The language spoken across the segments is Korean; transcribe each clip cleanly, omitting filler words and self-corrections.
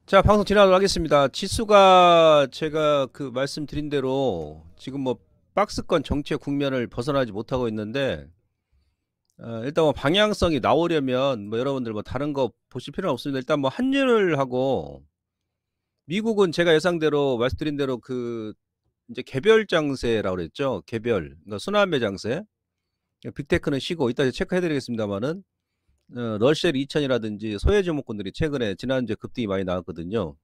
자, 방송 진행하도록 하겠습니다. 지수가 제가 말씀드린 대로 지금 뭐 박스권 정체 국면을 벗어나지 못하고 있는데, 일단 뭐 방향성이 나오려면 뭐 여러분들 뭐 다른 거 보실 필요는 없습니다. 일단 뭐 환율을 하고, 미국은 제가 예상대로 말씀드린 대로 이제 개별 장세라고 그랬죠. 개별. 그러니까 순환매 장세. 빅테크는 쉬고 이따 체크해 드리겠습니다만은, 러셀 2000이라든지 소외 종목군들이 최근에 지난주에 급등이 많이 나왔거든요.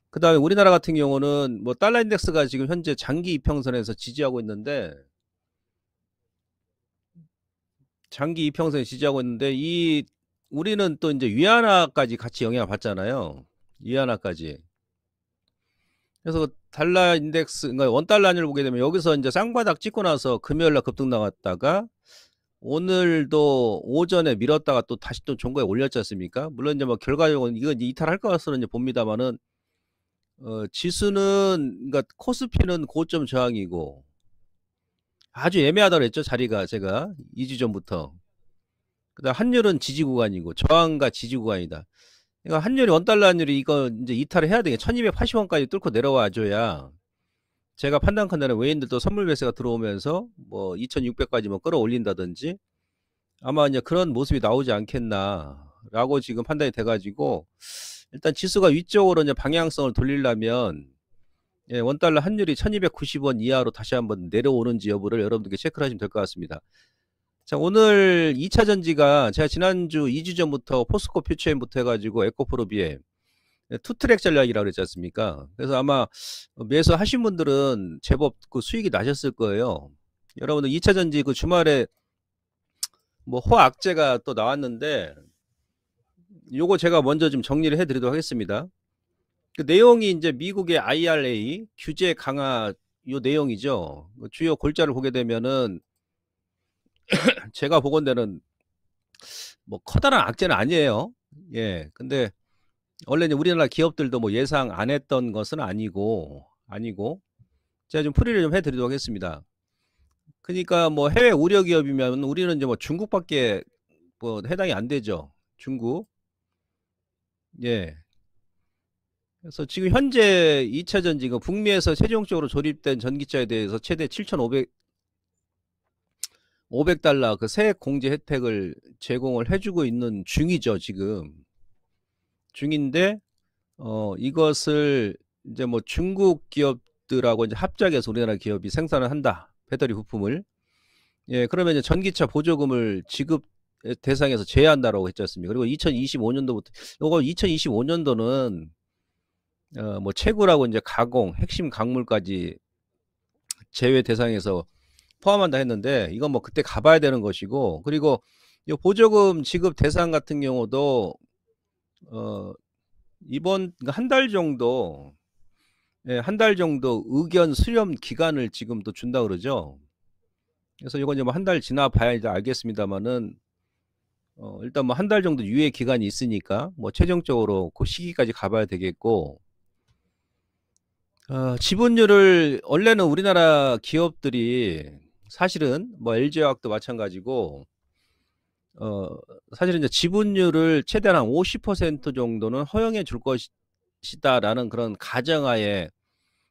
그 다음에 우리나라 같은 경우는 뭐 달러 인덱스가 지금 현재 장기 이평선에서 지지하고 있는데, 우리는 또 이제 위안화까지 같이 영향을 받잖아요. 위안화까지. 그래서 달러 인덱스, 그러니까 원달러 환율을 보게 되면 여기서 이제 쌍바닥 찍고 나서 금요일날 급등 나갔다가 오늘도 오전에 밀었다가 또 다시 또 종가에 올렸지 않습니까? 물론 이제 뭐 결과적으로 이건 이탈할 것으로 이제 봅니다만은, 지수는, 그러니까 코스피는 고점 저항이고, 아주 애매하다고 했죠, 자리가. 제가 2주 전부터. 그다음 환율은 지지 구간이고 저항과 지지 구간이다. 그러니까 환율이, 원달러 환율이 이거 이제 이탈을 해야 되게 1280원까지 뚫고 내려와 줘야 제가 판단컨대는 외인들도 선물 매수가 들어오면서 뭐 2600까지 뭐 끌어올린다든지 아마 이제 그런 모습이 나오지 않겠나라고 지금 판단이 돼가지고, 일단 지수가 위쪽으로 이제 방향성을 돌리려면, 원달러 환율이 1290원 이하로 다시 한번 내려오는지 여부를 여러분들께 체크를 하시면 될 것 같습니다. 자, 오늘 2차 전지가 제가 지난주 2주 전부터 포스코 퓨처엠부터 해가지고 에코프로비에 투트랙 전략이라고 그랬지 않습니까? 그래서 아마 매수하신 분들은 제법 수익이 나셨을 거예요. 여러분들 2차 전지 주말에 뭐 호악재가 또 나왔는데, 요거 제가 먼저 좀 정리를 해드리도록 하겠습니다. 그 내용이 이제 미국의 IRA 규제 강화 요 내용이죠. 주요 골자를 보게 되면은 제가 보건대는 뭐 커다란 악재는 아니에요. 예. 근데 원래 이제 우리나라 기업들도 뭐 예상 안 했던 것은 아니고 제가 좀 풀이를 좀 해드리도록 하겠습니다. 그러니까 뭐 해외 우려 기업이면 우리는 이제 뭐 중국밖에 뭐 해당이 안 되죠. 중국. 예. 그래서 지금 현재 2차 전지가 북미에서 최종적으로 조립된 전기차에 대해서 최대 7,500달러 그 세액 공제 혜택을 제공을 해주고 있는 중이죠, 지금. 중인데, 이것을 이제 뭐 중국 기업들하고 이제 합작해서 우리나라 기업이 생산을 한다. 배터리 부품을. 예, 그러면 이제 전기차 보조금을 지급 대상에서 제외한다라고 했지 않습니까? 그리고 2025년도부터, 요거 2025년도는, 뭐 채굴하고 이제 가공, 핵심 광물까지 제외 대상에서 포함한다 했는데, 이건 뭐 그때 가봐야 되는 것이고, 그리고 이 보조금 지급 대상 같은 경우도, 어, 이번 한 달 정도, 예, 한 달 정도 의견 수렴 기간을 지금 또 준다 그러죠. 그래서 이건 이제 뭐 한 달 지나 봐야 이제 알겠습니다만은, 일단 뭐 한 달 정도 유예 기간이 있으니까 뭐 최종적으로 그 시기까지 가봐야 되겠고, 지분율을 원래는 우리나라 기업들이 사실은 뭐 LG화학도 마찬가지고, 어, 사실은 이제 지분율을 최대한 한 50% 정도는 허용해 줄 것이다라는 그런 가정하에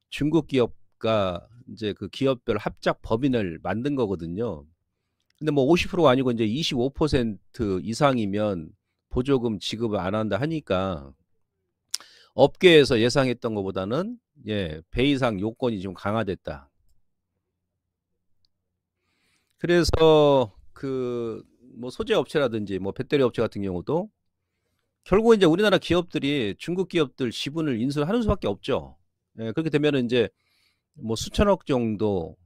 중국 기업과 이제 그 기업별 합작 법인을 만든 거거든요. 근데 뭐 50%가 아니고 이제 25% 이상이면 보조금 지급을 안 한다 하니까 업계에서 예상했던 것보다는, 예, 배 이상 요건이 좀 강화됐다. 그래서 뭐 소재 업체라든지 뭐 배터리 업체 같은 경우도 결국 이제 우리나라 기업들이 중국 기업들 지분을 인수를 하는 수밖에 없죠. 예, 그렇게 되면은 이제 뭐 수천억 정도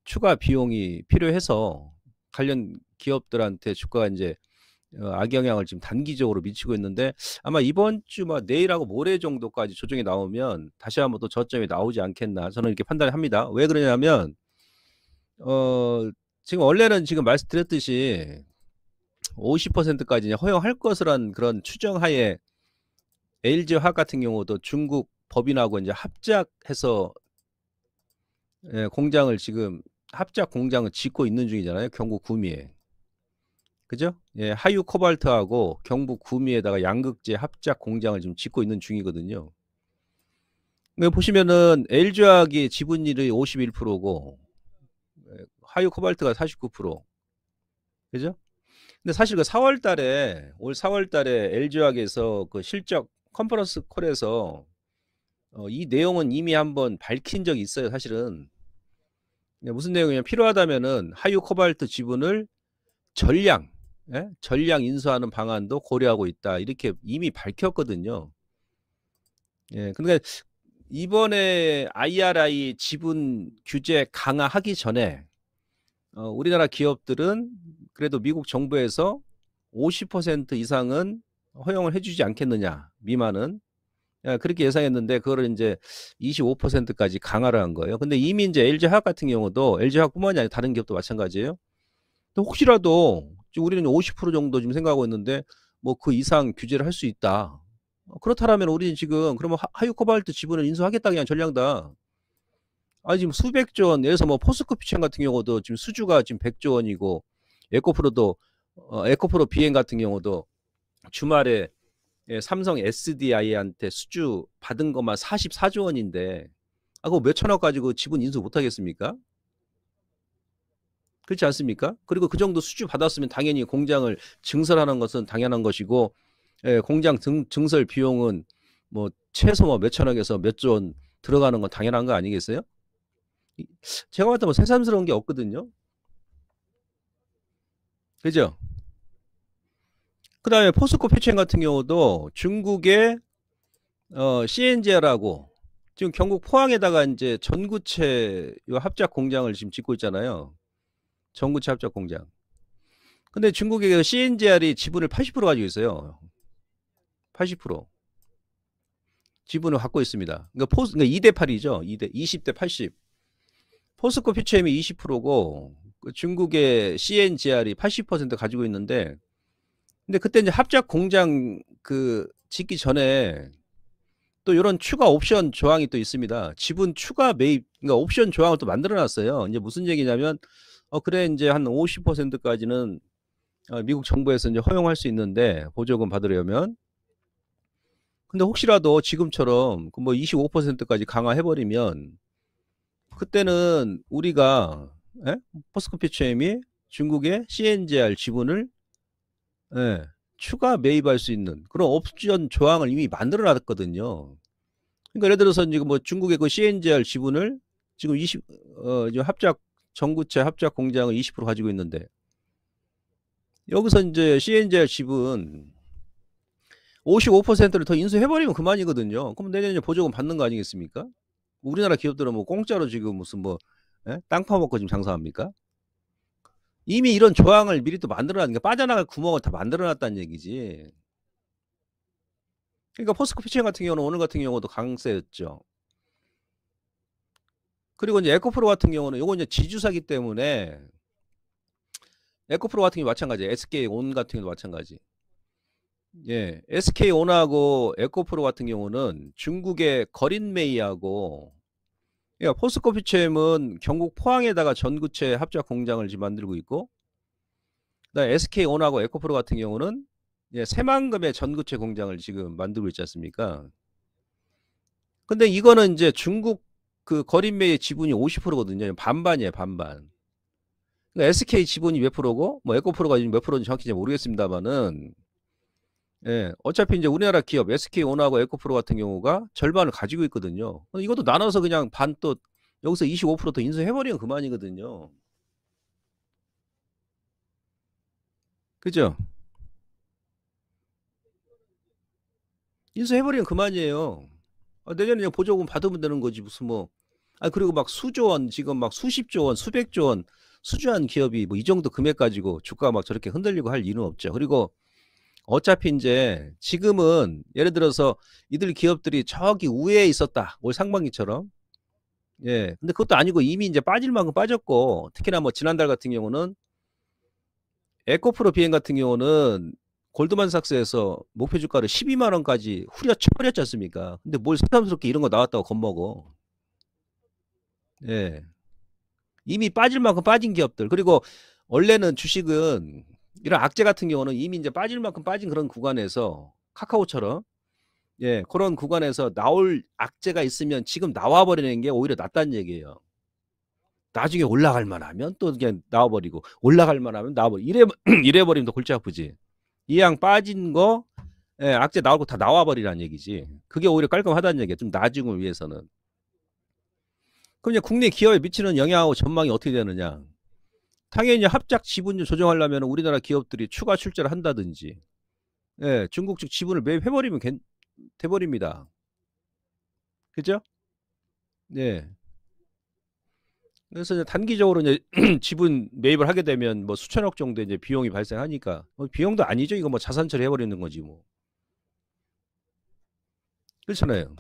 추가 비용이 필요해서 관련 기업들한테 주가가 이제 악영향을 지금 단기적으로 미치고 있는데, 아마 이번 주 뭐 내일하고 모레 정도까지 조정이 나오면 다시 한번 또 저점이 나오지 않겠나 저는 이렇게 판단을 합니다. 왜 그러냐면, 어 지금 원래는 지금 말씀드렸듯이 50%까지 허용할 것이란 그런 추정하에 LG화학 같은 경우도 중국 법인하고 이제 합작해서, 예, 공장을 지금 합작 공장을 짓고 있는 중이잖아요. 경북 구미에. 그죠? 예, 하유 코발트하고 경북 구미에다가 양극재 합작 공장을 지금 짓고 있는 중이거든요. 보시면은 LG화학이 지분율이 51%고 하유 코발트가 49%. 그죠? 근데 사실 그 4월 달에 올 4월 달에 LG화학에서 그 실적 컨퍼런스 콜에서 이 내용은 이미 한번 밝힌 적이 있어요, 사실은. 무슨 내용이냐면 필요하다면은 하유 코발트 지분을 전량 예? 전량 인수하는 방안도 고려하고 있다. 이렇게 이미 밝혔거든요. 예. 근데 이번에 IRI 지분 규제 강화하기 전에 우리나라 기업들은 그래도 미국 정부에서 50% 이상은 허용을 해주지 않겠느냐, 미만은. 예, 그렇게 예상했는데 그거를 이제 25%까지 강화를 한 거예요. 근데 이미 이제 LG화학 같은 경우도 LG화학뿐만이 아니라 다른 기업도 마찬가지예요. 또 혹시라도 지금 우리는 50% 정도 지금 생각하고 있는데 뭐 그 이상 규제를 할 수 있다. 그렇다면 우리는 지금 그러면 하유 코발트 지분을 인수하겠다, 그냥 전량 다. 아니 지금 수백조 원, 예를 들어서 뭐 포스코피chen 같은 경우도 지금 수주가 지금 100조 원이고 에코프로도 에코프로 비행 같은 경우도 주말에 삼성 SDI한테 수주 받은 것만 44조 원인데 그거 몇천억 가지고 지분 인수 못 하겠습니까? 그렇지 않습니까? 그리고 그 정도 수주 받았으면 당연히 공장을 증설하는 것은 당연한 것이고, 공장 증설 비용은 뭐 최소 뭐 몇천억에서 몇 조 원 들어가는 건 당연한 거 아니겠어요? 제가 봤을 때 뭐 새삼스러운 게 없거든요. 그죠? 그 다음에 포스코피chen 같은 경우도 중국의 CNG라고 지금 경북 포항에다가 이제 전구체 합작 공장을 지금 짓고 있잖아요. 전구체 합작 공장. 근데 중국의 CNGR이 지분을 80% 가지고 있어요. 80% 지분을 갖고 있습니다. 그러니까 2대 8이죠. 20대 80. 포스코 피처엠이 20%고 중국의 CNGR이 80% 가지고 있는데, 근데 그때 이제 합작 공장 그 짓기 전에 또 이런 추가 옵션 조항이 또 있습니다. 지분 추가 매입, 그러니까 옵션 조항을 또 만들어 놨어요. 이제 무슨 얘기냐면 그래 이제 한 50%까지는 미국 정부에서 이제 허용할 수 있는데, 보조금 받으려면. 근데 혹시라도 지금처럼 그 뭐 25%까지 강화해버리면 그때는 우리가 포스코피체엠이 중국의 CNGR 지분을 예, 추가 매입할 수 있는 그런 옵션 조항을 이미 만들어 놨거든요. 그러니까 예를 들어서 지금 뭐 중국의 그 CNGR 지분을 지금 지금 전구체 합작 공장을 20% 가지고 있는데, 여기서 이제 CNGR 지분 55%를 더 인수해버리면 그만이거든요. 그럼 내년에 보조금 받는 거 아니겠습니까? 우리나라 기업들은 뭐 공짜로 지금 무슨 뭐 땅 파먹고 지금 장사합니까? 이미 이런 조항을 미리 또 만들어놨으니까 빠져나갈 구멍을 다 만들어놨다는 얘기지. 그러니까 포스코피chen 같은 경우는 오늘 같은 경우도 강세였죠. 그리고 이제 에코프로 같은 경우는 요거 이제 지주사기 때문에, 에코프로 같은 경우 마찬가지, SK온 같은 경우도 마찬가지. 예, SK온하고 에코프로 같은 경우는 중국의 거린메이하고, 그러니까 포스코피chem은 경북 포항에다가 전구체 합작 공장을 지금 만들고 있고, 그다음에 SK온하고 에코프로 같은 경우는 새만금의 전구체 공장을 지금 만들고 있지 않습니까? 근데 이거는 이제 중국 그 거린메이의 지분이 50%거든요. 반반이에요, 반반. 그러니까 SK 지분이 몇 프로고, 뭐 에코프로가 몇 프로인지 정확히 잘 모르겠습니다만은, 어차피 이제 우리나라 기업 SK온하고 에코프로 같은 경우가 절반을 가지고 있거든요. 이것도 나눠서 그냥 반 또 여기서 25%더 인수해버리면 그만이거든요. 그죠? 인수해버리면 그만이에요. 내년에 그냥 보조금 받으면 되는 거지 무슨 뭐. 그리고 막 수조 원, 지금 막 수십조 원, 수백조 원 수주한 기업이 뭐 이 정도 금액 가지고 주가가 막 저렇게 흔들리고 할 이유는 없죠. 그리고 어차피 이제 지금은 예를 들어서 이들 기업들이 저기 우회에 있었다, 올 상반기처럼. 예. 근데 그것도 아니고 이미 이제 빠질 만큼 빠졌고, 특히나 뭐 지난달 같은 경우는 에코프로 비행 같은 경우는 골드만삭스에서 목표 주가를 12만 원까지 후려쳐버렸지 않습니까? 근데 뭘 새삼스럽게 이런 거 나왔다고 겁먹어. 예. 이미 빠질 만큼 빠진 기업들. 그리고 원래는 주식은 이런 악재 같은 경우는 이미 이제 빠질 만큼 빠진 그런 구간에서 카카오처럼 예, 그런 구간에서 나올 악재가 있으면 지금 나와 버리는 게 오히려 낫다는 얘기예요. 나중에 올라갈 만하면 또 그냥 나와 버리고 올라갈 만하면 나와 버리고 이래 버리면 더 골치 아프지. 이왕 빠진 거 예, 악재 나올 거 다 나와 버리라는 얘기지. 그게 오히려 깔끔하다는 얘기야. 좀 나중을 위해서는. 그럼 이제 국내 기업에 미치는 영향하고 전망이 어떻게 되느냐? 당연히 합작 지분 조정하려면 우리나라 기업들이 추가 출자를 한다든지, 예, 중국 측 지분을 매입해버리면 돼버립니다. 그죠? 네. 그래서 이제 단기적으로 이제 지분 매입을 하게 되면 뭐 수천억 정도 이제 비용이 발생하니까 비용도 아니죠. 이거 뭐 자산 처리해버리는 거지 뭐. 그렇잖아요.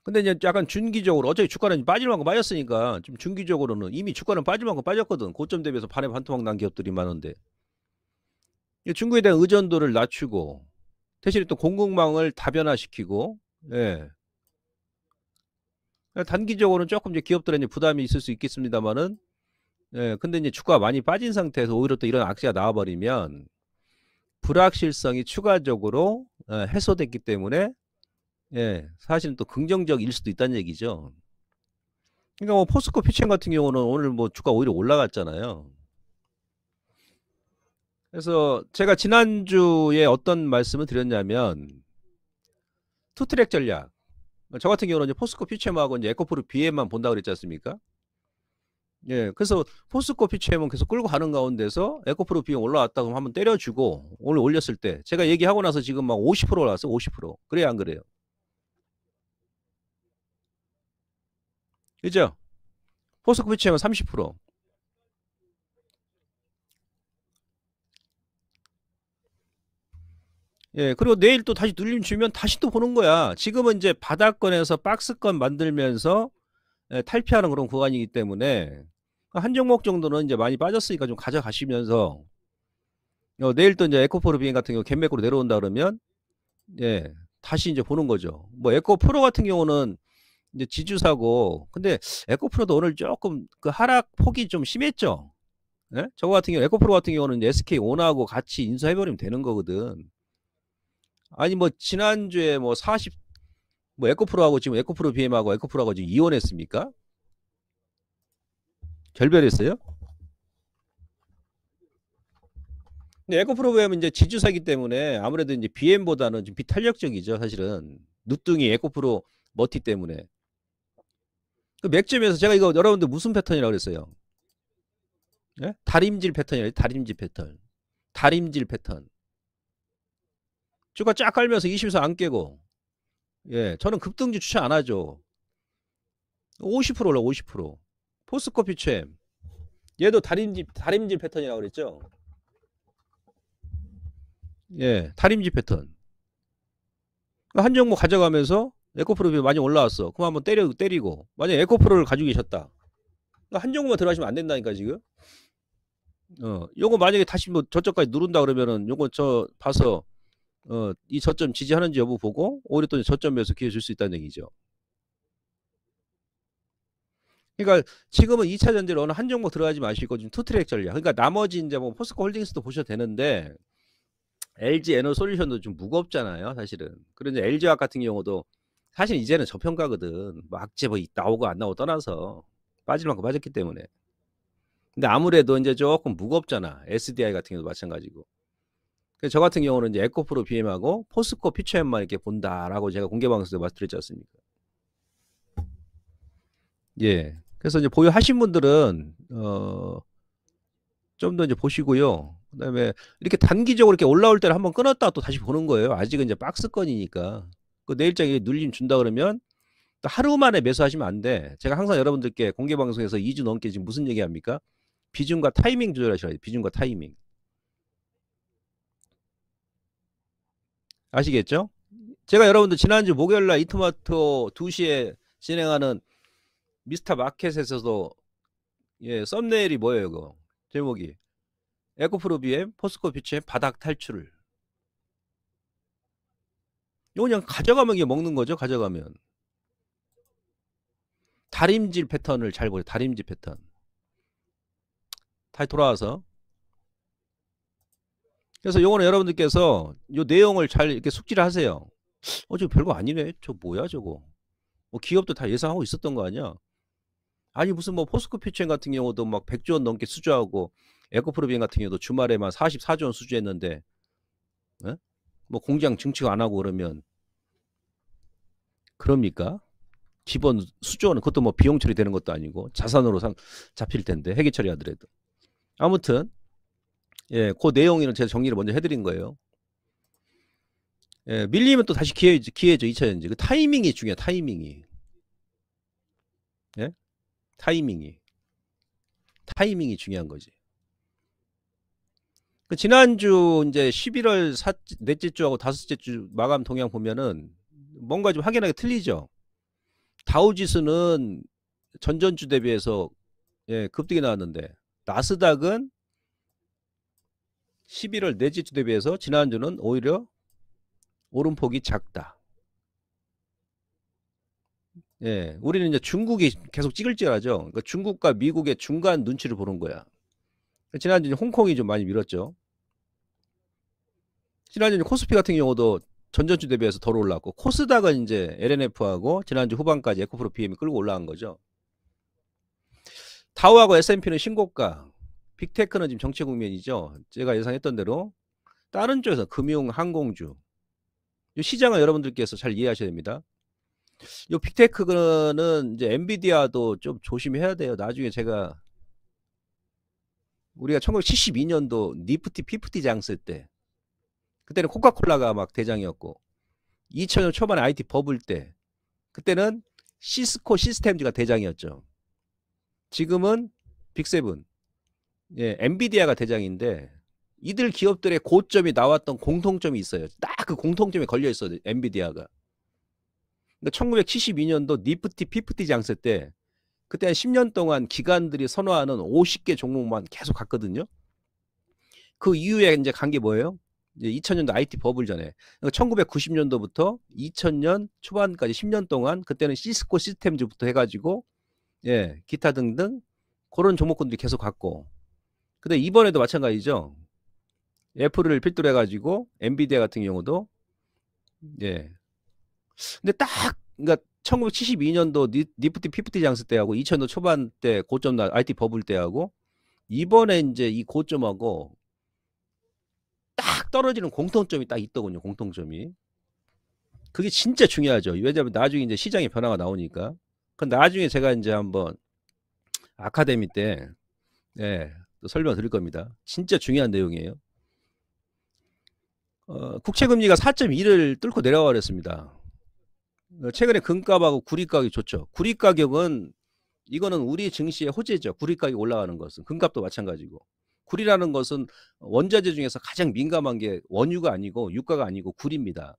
근데 이제 약간 중기적으로 어차피 주가는 빠질 만큼 빠졌으니까 좀 중기적으로는 이미 주가는 빠질 만큼 빠졌거든. 고점 대비해서 반에 반토막 난 기업들이 많은데 중국에 대한 의존도를 낮추고 대신에 또 공급망을 다변화시키고 예. 단기적으로는 조금 이제 기업들에 이제 부담이 있을 수 있겠습니다만은 예. 근데 이제 주가가 많이 빠진 상태에서 오히려 또 이런 악재가 나와버리면 불확실성이 추가적으로 해소됐기 때문에 예. 사실은 또 긍정적일 수도 있다는 얘기죠. 그러니까 뭐 포스코 피첸 같은 경우는 오늘 뭐 주가 오히려 올라갔잖아요. 그래서 제가 지난주에 어떤 말씀을 드렸냐면 투트랙 전략. 저 같은 경우는 이제 포스코 피첸하고 이제 에코프로 BM만 본다 그랬지 않습니까? 예, 그래서 포스코 피첸은 계속 끌고 가는 가운데서 에코프로 BM 올라왔다고 하면 한번 때려주고 오늘 올렸을 때 제가 얘기하고 나서 지금 막 50% 올랐어, 50%. 그래야 안 그래요? 그죠? 포스코 피첸은 30%. 예, 그리고 내일 또 다시 눌림 주면 다시 또 보는 거야. 지금은 이제 바닥권에서 박스권 만들면서 탈피하는 그런 구간이기 때문에 한 종목 정도는 이제 많이 빠졌으니까 좀 가져가시면서 내일 또 이제 에코프로 비행 같은 경우 갭맥으로 내려온다 그러면 예, 다시 이제 보는 거죠. 뭐 에코프로 같은 경우는 이제 지주사고 근데 에코프로도 오늘 조금 그 하락 폭이 좀 심했죠. 예? 저거 같은 경우 에코프로 같은 경우는 이제 SK 온하고 같이 인수해버리면 되는 거거든. 아니 뭐 지난주에 뭐 40, 뭐 에코프로하고 지금 에코프로 BM하고 에코프로하고 지금 이혼했습니까? 결별했어요? 근데 에코프로 BM은 이제 지주사기 때문에 아무래도 이제 BM보다는 좀 비탄력적이죠, 사실은. 누뚱이 에코프로 머티 때문에. 그 맥점에서 제가 이거 여러분들 무슨 패턴이라고 그랬어요? 예? 다림질 패턴이에요. 다림질 패턴. 다림질 패턴. 주가 쫙 깔면서 20선 안 깨고. 예, 저는 급등주 추천 안 하죠. 50% 올라 50%. 포스코 피챔. 얘도 다림질 패턴이라고 그랬죠. 예, 다림질 패턴. 한 종목 가져가면서 에코프로 많이 올라왔어. 그럼 한번 때리고. 만약에 에코프로를 가지고 계셨다. 한 종목만 들어가시면 안 된다니까, 지금. 요거 만약에 다시 뭐 저점까지 누른다 그러면은 요거 저 봐서 이 저점 지지하는지 여부 보고 오히려 또 저점에서 기회 줄 수 있다는 얘기죠. 그러니까 지금은 2차 전지로 어느 한 종목 들어가지 마시고 지금 투트랙 전략. 그러니까 나머지 이제 뭐 포스코 홀딩스도 보셔도 되는데 LG 에너솔루션도 좀 무겁잖아요, 사실은. 그런데 LG화학 같은 경우도 사실 이제는 저평가거든. 뭐 악재 뭐 나오고 안 나오고 떠나서 빠질 만큼 빠졌기 때문에. 근데 아무래도 이제 조금 무겁잖아. SDI 같은 경우도 마찬가지고. 그래서 저 같은 경우는 이제 에코프로 BM하고 포스코 피처엠만 이렇게 본다라고 제가 공개 방송에서 말씀드렸지 않습니까? 예. 그래서 이제 보유하신 분들은 좀 더 이제 보시고요. 그다음에 이렇게 단기적으로 이렇게 올라올 때를 한번 끊었다가 또 다시 보는 거예요. 아직은 이제 박스권이니까. 그 내일장에 눌림 준다 그러면 또 하루 만에 매수하시면 안 돼. 제가 항상 여러분들께 공개 방송에서 2주 넘게 지금 무슨 얘기합니까? 비중과 타이밍 조절하셔야 돼요. 비중과 타이밍. 아시겠죠? 제가 여러분들 지난주 목요일 날 이토마토 2시에 진행하는 미스터 마켓에서도 예, 썸네일이 뭐예요, 그거? 제목이 에코프로 BM 포스코 피치의 바닥 탈출을. 이거 그냥 가져가면 이게 먹는 거죠, 가져가면. 다림질 패턴을 잘 보세요. 다림질 패턴. 다시 돌아와서. 그래서 요거는 여러분들께서 요 내용을 잘 이렇게 숙지를 하세요. 저거 별거 아니네. 저 뭐야 저거. 뭐 기업도 다 예상하고 있었던 거 아니야? 아니 무슨 뭐 포스코 퓨처 같은 경우도 막 100조 원 넘게 수주하고 에코프로비엔 같은 경우도 주말에만 44조 원 수주했는데 예? 뭐 공장 증축 안 하고 그러면 그럽니까? 기본 수조는 그것도 뭐 비용 처리되는 것도 아니고 자산으로 잡힐 텐데 회계 처리하더라도. 아무튼 예, 그 내용은 제가 정리를 먼저 해드린 거예요. 예, 밀리면 또 다시 기회죠. 2차 전지. 그 타이밍이 중요해. 타이밍이. 예? 타이밍이 중요한 거지. 그 지난주 이제 11월 넷째 주하고 다섯째 주 마감 동향 보면은 뭔가 좀 확연하게 틀리죠. 다우지수는 전전주 대비해서 예, 급등이 나왔는데 나스닥은 11월 넷째 주 대비해서 지난주는 오히려 오름폭이 작다. 예, 우리는 이제 중국이 계속 찌글찌글하죠. 그러니까 중국과 미국의 중간 눈치를 보는 거야. 지난주에 홍콩이 좀 많이 밀었죠. 지난주에 코스피 같은 경우도 전전주 대비해서 덜 올랐고 코스닥은 이제 LNF하고 지난주 후반까지 에코프로 PM이 끌고 올라간 거죠. 다우하고 S&P는 신고가, 빅테크는 지금 정체 국면이죠. 제가 예상했던 대로 다른 쪽에서 금융, 항공주 이 시장을 여러분들께서 잘 이해하셔야 됩니다. 이 빅테크는 이제 엔비디아도 좀 조심해야 돼요. 나중에 우리가 1972년도 니프티 피프티 장 쓸 때 그때는 코카콜라가 막 대장이었고 2000년 초반에 IT 버블 때 그때는 시스코 시스템즈가 대장이었죠. 지금은 빅세븐, 예, 엔비디아가 대장인데 이들 기업들의 고점이 나왔던 공통점이 있어요. 딱 그 공통점에 걸려 있어요. 엔비디아가. 그러니까 1972년도 니프티 피프티 장 쓸 때 그때 한 10년 동안 기관들이 선호하는 50개 종목만 계속 갔거든요. 그 이후에 이제 간 게 뭐예요? 이제 2000년도 IT 버블 전에 1990년도부터 2000년 초반까지 10년 동안 그때는 시스코 시스템즈부터 해가지고 예 기타 등등 그런 종목군들이 계속 갔고 근데 이번에도 마찬가지죠. 애플을 필두로 해가지고 엔비디아 같은 경우도 예 근데 딱 그러니까 1972년도 니프티 피프티 장스 때하고 2000년 초반 때 고점 날 IT 버블 때하고 이번에 이제 이 고점하고 딱 떨어지는 공통점이 딱 있더군요. 공통점이. 그게 진짜 중요하죠. 왜냐하면 나중에 이제 시장의 변화가 나오니까. 그 나중에 제가 이제 한번 아카데미 때 예, 또 설명 드릴 겁니다. 진짜 중요한 내용이에요. 국채금리가 4.2를 뚫고 내려와 버렸습니다. 최근에 금값하고 구리 가격이 좋죠. 구리 가격은 이거는 우리 증시의 호재죠. 구리 가격이 올라가는 것은. 금값도 마찬가지고. 구리라는 것은 원자재 중에서 가장 민감한 게 원유가 아니고 유가가 아니고 구리입니다.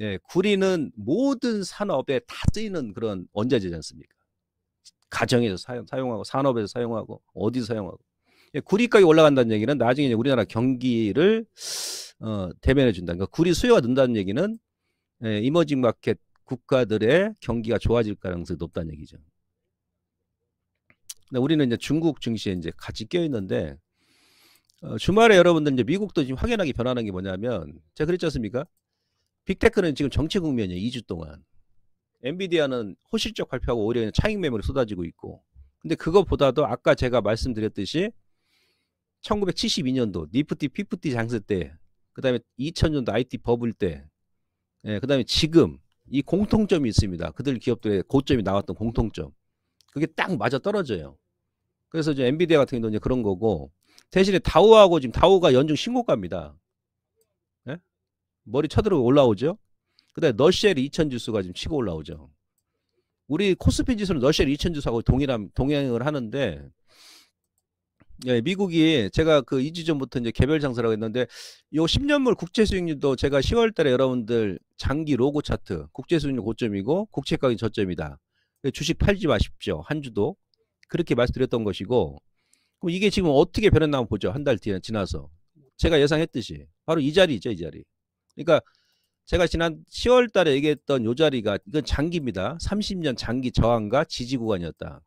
예, 구리는 모든 산업에 다 쓰이는 그런 원자재지 않습니까? 가정에서 사용하고 산업에서 사용하고 어디서 사용하고. 예, 구리 가격이 올라간다는 얘기는 나중에 우리나라 경기를 대변해 준다. 그러니까 구리 수요가 는다는 얘기는 예, 이머징 마켓 국가들의 경기가 좋아질 가능성이 높다는 얘기죠. 근데 우리는 이제 중국 증시에 이제 같이 껴 있는데 주말에 여러분들 이제 미국도 지금 확연하게 변하는 게 뭐냐면 제가 그랬지 않습니까? 빅테크는 지금 정체 국면이에요. 2주 동안. 엔비디아는 호실적 발표하고 오히려 그냥 차익 매물이 쏟아지고 있고. 근데 그것보다도 아까 제가 말씀드렸듯이 1972년도 니프티 피프티 장세 때, 그 다음에 2000년도 IT 버블 때, 예, 그 다음에 지금 이 공통점이 있습니다. 그들 기업들의 고점이 나왔던 공통점. 그게 딱 맞아 떨어져요. 그래서 이제 엔비디아 같은 경우는 그런 거고 대신에 다우하고 지금 다우가 연중 신고가입니다. 예? 머리 쳐들어 올라오죠. 그다음에 너쉘 2000 지수가 지금 치고 올라오죠. 우리 코스피 지수는 너쉘 2000 지수하고 동행을 하는데 예, 미국이 제가 그 2주 전부터 이제 개별 장사라고 했는데 요 10년물 국채 수익률도 제가 10월 달에 여러분들 장기 로고 차트 국채 수익률 고점이고 국채 가격이 저점이다. 주식 팔지 마십시오. 한 주도. 그렇게 말씀드렸던 것이고 그럼 이게 지금 어떻게 변했나 한번 보죠. 한 달 뒤에 지나서. 제가 예상했듯이 바로 이 자리죠. 이 자리. 그러니까 제가 지난 10월 달에 얘기했던 요 자리가 이건 장기입니다. 30년 장기 저항과 지지 구간이었다.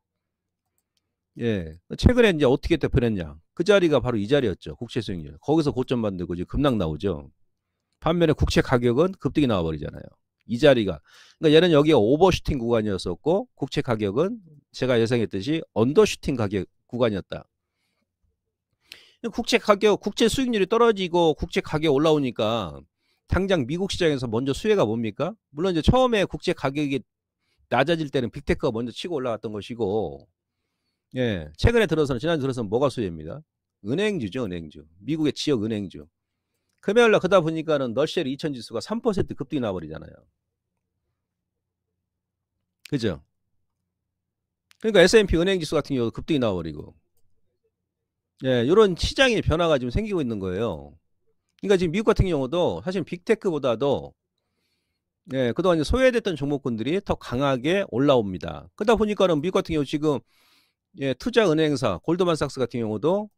예. 최근에 이제 어떻게 변했냐. 그 자리가 바로 이 자리였죠. 국채 수익률. 거기서 고점 만들고 이제 급락 나오죠. 반면에 국채 가격은 급등이 나와버리잖아요. 이 자리가. 그러니까 얘는 여기가 오버슈팅 구간이었었고 국채 가격은 제가 예상했듯이 언더슈팅 가격 구간이었다. 국채 가격, 국채 수익률이 떨어지고 국채 가격 올라오니까 당장 미국 시장에서 먼저 수혜가 뭡니까? 물론 이제 처음에 국채 가격이 낮아질 때는 빅테크가 먼저 치고 올라갔던 것이고, 예, 최근에 들어서는, 지난주 들어서는 뭐가 수혜입니다? 은행주죠, 은행주. 미국의 지역 은행주. 금요일 날 그러다 보니까는 러시아 2000 지수가 3% 급등이 나버리잖아요. 그죠? 그러니까 S&P 은행 지수 같은 경우도 급등이 나버리고, 예, 이런 시장의 변화가 지금 생기고 있는 거예요. 그러니까 지금 미국 같은 경우도 사실 빅테크보다도 예, 그동안 이제 소외됐던 종목군들이 더 강하게 올라옵니다. 그러다 보니까는 미국 같은 경우 지금 예, 투자은행사 골드만삭스 같은 경우도